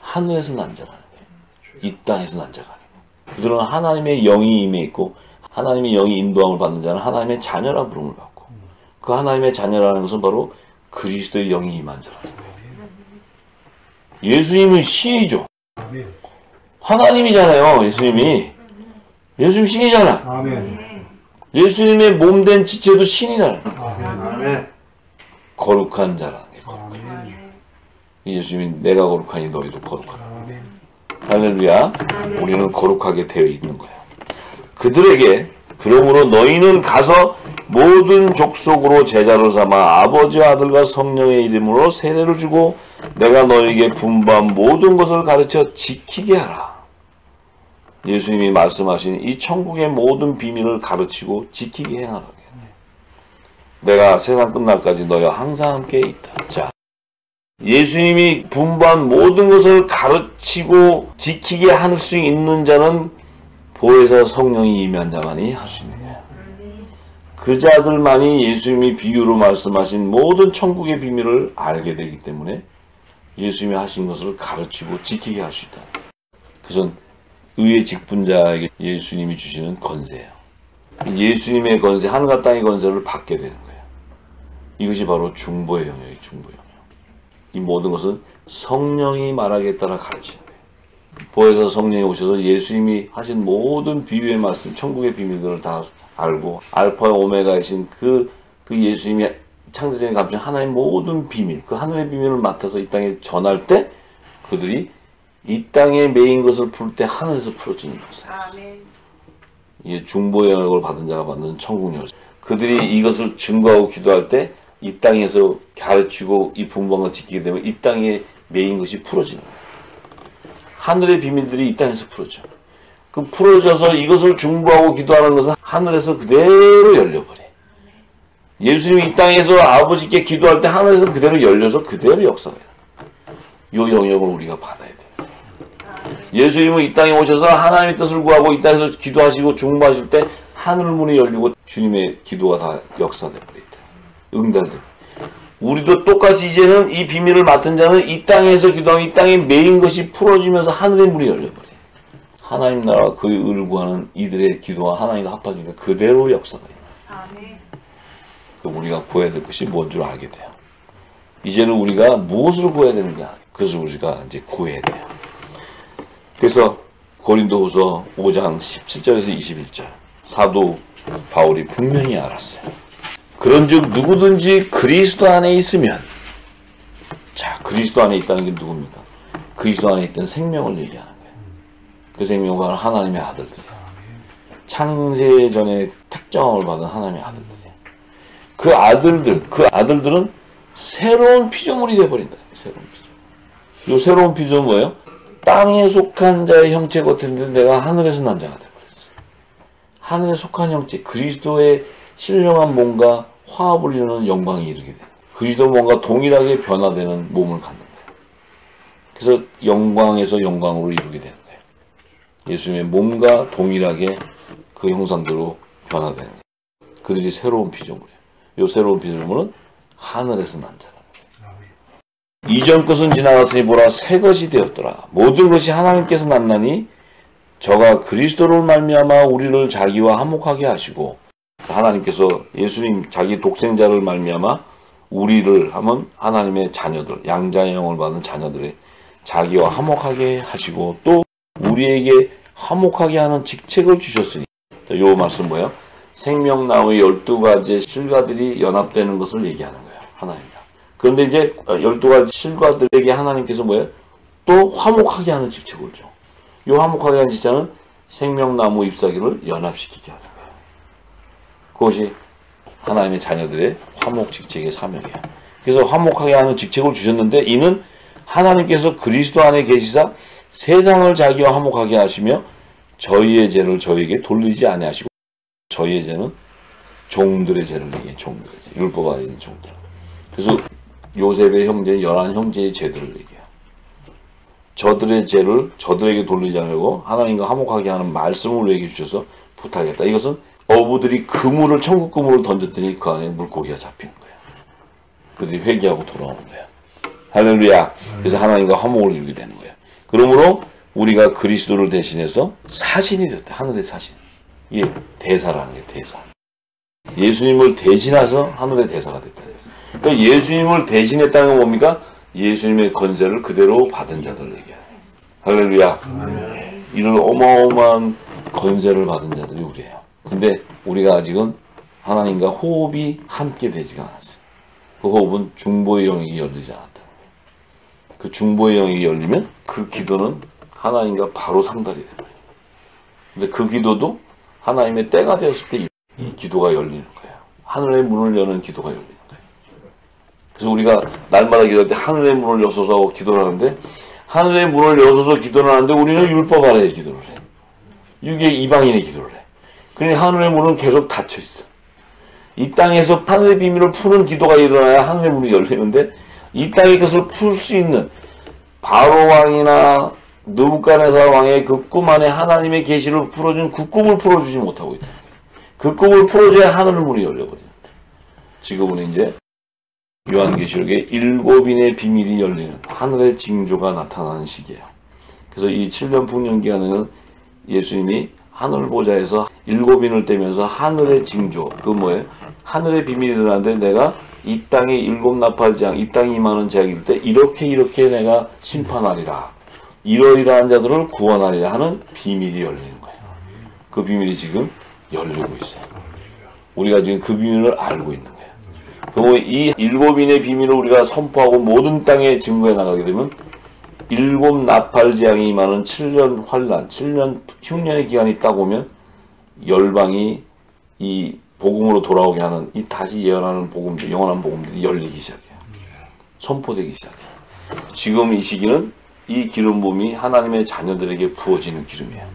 하늘에서 난 자라는 거예요. 이 땅에서 난 자가 아니고. 그들은 하나님의 영이 임해 있고 하나님의 영이 인도함을 받는 자는 하나님의 자녀라 부름을 받고 그 하나님의 자녀라는 것은 바로 그리스도의 영이 임한 자라는 거예요. 예수님은 신이죠. 하나님이잖아요. 예수님이. 예수님 신이잖아. 아멘. 예수님의 몸된 지체도 신이잖아요. 아멘. 거룩한 자라는 거예요. 아멘. 예수님이 내가 거룩하니 너희도 거룩하라. 아멘. 할렐루야. 우리는 거룩하게 되어 있는 거예요. 그들에게 그러므로 너희는 가서 모든 족속으로 제자를 삼아 아버지와 아들과 성령의 이름으로 세례를 주고 내가 너희에게 분부한 모든 것을 가르쳐 지키게 하라. 예수님이 말씀하신 이 천국의 모든 비밀을 가르치고 지키게 행하라. 내가 세상 끝날까지 너희와 항상 함께 있다. 자, 예수님이 분부한 모든 것을 가르치고 지키게 할 수 있는 자는 보혜사 성령이 임한 자만이 할 수 있는 거예요. 그 자들만이 예수님이 비유로 말씀하신 모든 천국의 비밀을 알게 되기 때문에 예수님이 하신 것을 가르치고 지키게 할 수 있다. 그것은 의의 직분자에게 예수님이 주시는 권세예요. 예수님의 권세, 하늘과 땅의 권세를 받게 되는 거예요. 이것이 바로 중보의 영역이에요. 중보의 영역. 이 모든 것은 성령이 말하기에 따라 가르치는 거예요. 보혜사 성령이 오셔서 예수님이 하신 모든 비유의 말씀, 천국의 비밀들을 다 알고 알파와 오메가이신 그 예수님이 창세전에 감춘 하나의 모든 비밀, 그 하늘의 비밀을 맡아서 이 땅에 전할 때 그들이 이 땅에 매인 것을 풀 때 하늘에서 풀어지는 역사였어요. 이게 중보의 영역을 받은 자가 받는 천국 열쇠. 그들이 이것을 증거하고 기도할 때 이 땅에서 가르치고 이 분봉을 지키게 되면 이 땅에 매인 것이 풀어지는 거예요. 하늘의 비밀들이 이 땅에서 풀어져. 그 풀어져서 이것을 중보하고 기도하는 것은 하늘에서 그대로 열려버려. 예수님이 이 땅에서 아버지께 기도할 때 하늘에서 그대로 열려서 그대로 역사해요. 이 영역을 우리가 받아야 돼요. 예수님은 이 땅에 오셔서 하나님의 뜻을 구하고 이 땅에서 기도하시고 중보하실 때 하늘 문이 열리고 주님의 기도가 다 역사돼 버리다. 응답돼. 우리도 똑같이 이제는 이 비밀을 맡은 자는 이 땅에서 기도하면 이 땅에 매인 것이 풀어지면서 하늘의 문이 열려버려. 하나님 나라와 그의 의를 구하는 이들의 기도와 하나님과 합하니까 그대로 역사가 있는. 우리가 구해야 될 것이 뭔 줄 알게 돼요. 이제는 우리가 무엇을 구해야 되는가? 그것을 우리가 이제 구해야 돼요. 그래서 고린도후서 5장 17절에서 21절 사도 바울이 분명히 알았어요. 그런즉 누구든지 그리스도 안에 있으면, 자, 그리스도 안에 있다는 게 누굽니까? 그리스도 안에 있던 생명을 얘기하는 거예요. 그 생명은 바로 하나님의 아들들이에요. 창세 전에 택정함을 받은 하나님의 아들들이에요. 그 아들들은 새로운 피조물이 되어버린다. 새로운 피조물. 이 새로운 피조물은 뭐예요? 땅에 속한 자의 형체가 같은데 내가 하늘에서 난 자가 되어버렸어요. 하늘에 속한 형체, 그리스도의 신령한 몸과 화합을 이루는 영광이 이르게 돼요. 그리스도 몸과 동일하게 변화되는 몸을 갖는 거예요. 그래서 영광에서 영광으로 이루게 되는 거예요. 예수님의 몸과 동일하게 그 형상대로 변화되는 거예요. 그들이 새로운 피조물이에요. 이 새로운 피조물은 하늘에서 난 자라는 거예요. 이전 것은 지나갔으니 보라 새 것이 되었더라. 모든 것이 하나님께서 났나니 저가 그리스도로 말미암아 우리를 자기와 화목하게 하시고, 하나님께서 예수님 자기 독생자를 말미암아 우리를 하면 하나님의 자녀들, 양자의 영을 받은 자녀들의 자기와 화목하게 하시고 또 우리에게 화목하게 하는 직책을 주셨으니, 이 말씀 뭐예요? 생명나무의 12가지 실과들이 연합되는 것을 얘기하는 거예요. 하나님과. 그런데 이제 12가지 실과들에게 하나님께서 뭐예요? 또 화목하게 하는 직책을 줘. 이 화목하게 하는 직책은 생명나무 잎사귀를 연합시키게 하는 거예요. 그것이 하나님의 자녀들의 화목 직책의 사명이야. 그래서 화목하게 하는 직책을 주셨는데 이는 하나님께서 그리스도 안에 계시사 세상을 자기와 화목하게 하시며 저희의 죄를 저희에게 돌리지 아니하시고 저희의 죄는 종들의 죄를 얘기해. 종들의 죄. 율법 아래 있는 종들. 그래서 요셉의 형제 11형제의 죄들을 얘기해요. 저들의 죄를 저들에게 돌리지 않으려고 하나님과 화목하게 하는 말씀을 얘기해 주셔서 부탁했다. 이것은 어부들이 그물을 천국 그물을 던졌더니 그 안에 물고기가 잡히는 거예요. 그들이 회개하고 돌아오는 거예요. 할렐루야. 그래서 하나님과 화목을 이루게 되는 거예요. 그러므로 우리가 그리스도를 대신해서 사신이 됐다. 하늘의 사신. 이게 대사라는 게 대사. 예수님을 대신해서 하늘의 대사가 됐다. 그러니까 예수님을 대신했다는 건 뭡니까? 예수님의 권세를 그대로 받은 자들을 얘기해요. 할렐루야. 이런 어마어마한 권세를 받은 자들이 우리예요. 근데 우리가 아직은 하나님과 호흡이 함께 되지가 않았어요. 그 호흡은 중보의 영역이 열리지 않았다는 거예요. 그 중보의 영역이 열리면 그 기도는 하나님과 바로 상달이 돼버려요. 근데 그 기도도 하나님의 때가 되었을 때 이 기도가 열리는 거예요. 하늘의 문을 여는 기도가 열리는 거예요. 그래서 우리가 날마다 기도할 때 하늘의 문을 여소서 기도를 하는데 하늘의 문을 여소서 기도를 하는데 우리는 율법 아래에 기도를 해. 이게 이방인의 기도를 해. 그러니 하늘의 문은 계속 닫혀 있어. 이 땅에서 하늘의 비밀을 푸는 기도가 일어나야 하늘의 문이 열리는데 이 땅의 것을 풀 수 있는 바로 왕이나 느부갓네살 왕의 그 꿈 안에 하나님의 계시를 풀어준 그 꿈을 풀어주지 못하고 있다. 그 꿈을 풀어줘야 하늘의 문이 열려버리는데 지금은 이제 요한계시록에 7인의 비밀이 열리는 하늘의 징조가 나타나는 시기예요. 그래서 이 7년 풍년 기간에는 예수님이 하늘 보좌에서 7인을 떼면서 하늘의 징조, 그 뭐예요? 하늘의 비밀이 일어나는데 내가 이 땅에 7나팔 재앙, 이 땅에 임하는 재앙일 때 이렇게 내가 심판하리라. 이러이러한 자들을 구원하리라 하는 비밀이 열리는 거예요. 그 비밀이 지금 열리고 있어요. 우리가 지금 그 비밀을 알고 있는 거예요. 그리고 이 7인의 비밀을 우리가 선포하고 모든 땅에 증거해 나가게 되면 7나팔 재앙이 임하는 7년 환란, 7년 흉년의 기간이 딱 오면 열방이 이 복음으로 돌아오게 하는 이 다시 예언하는 복음들, 영원한 복음들이 열리기 시작해요. 선포되기 시작해요. 지금 이 시기는 이 기름 부음이 하나님의 자녀들에게 부어지는 기름이에요.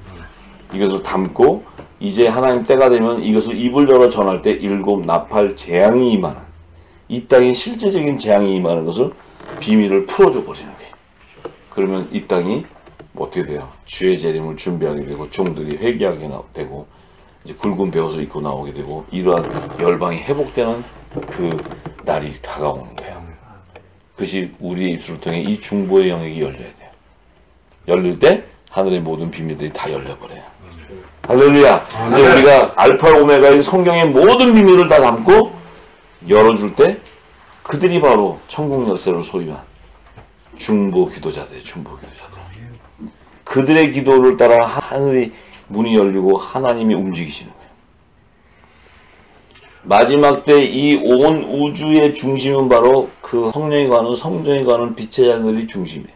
이것을 담고 이제 하나님 때가 되면 이것을 입을 열어 전할 때 7나팔 재앙이 임하는 이 땅에 실제적인 재앙이 임하는 것을 비밀을 풀어줘 버리는 거예요. 그러면 이 땅이 어떻게 돼요? 주의 재림을 준비하게 되고 종들이 회개하게 되고 이제 굵은 베옷을 입고 나오게 되고 이러한 열방이 회복되는 그 날이 다가오는 거예요. 그것이 우리의 입술을 통해 이 중보의 영역이 열려야 돼요. 열릴 때 하늘의 모든 비밀들이 다 열려버려요. 할렐루야. 이제 우리가 알파 오메가인 성경의 모든 비밀을 다 담고 열어줄 때 그들이 바로 천국 열쇠를 소유한 중보 기도자들, 중보 기도자들. 그들의 기도를 따라 하늘이 문이 열리고 하나님이 움직이시는 거예요. 마지막 때 이 온 우주의 중심은 바로 그 성령이 가는 성전이 가는 빛의 자들이 중심이에요.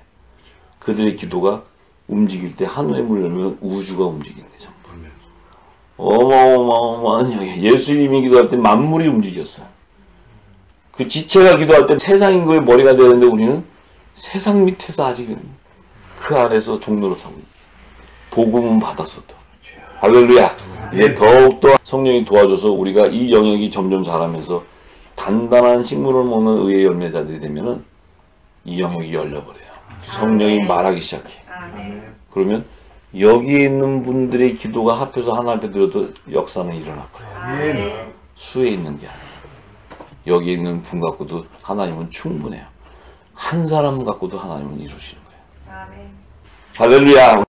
그들의 기도가 움직일 때 하늘의 문을 열면 우주가 움직이는 거죠. 어마어마한 영역. 예수님이 기도할 때 만물이 움직였어요. 그 지체가 기도할 때 세상 인구의 머리가 되는데 우리는 세상 밑에서 아직은 그 아래서 종로로 사고 있어요. 복음은 받았어도. 할렐루야. 이제 더욱더 성령이 도와줘서 우리가 이 영역이 점점 자라면서 단단한 식물을 먹는 의의 열매자들이 되면은 이 영역이 열려버려요. 성령이 말하기 시작해. 그러면 여기 있는 분들의 기도가 합해서 하나님 앞에 드려도 역사는 일어나 버려요. 수에 있는 게 아니에요. 여기 있는 분 갖고도 하나님은 충분해요. 한 사람 갖고도 하나님은 이루시는 거예요. 할렐루야.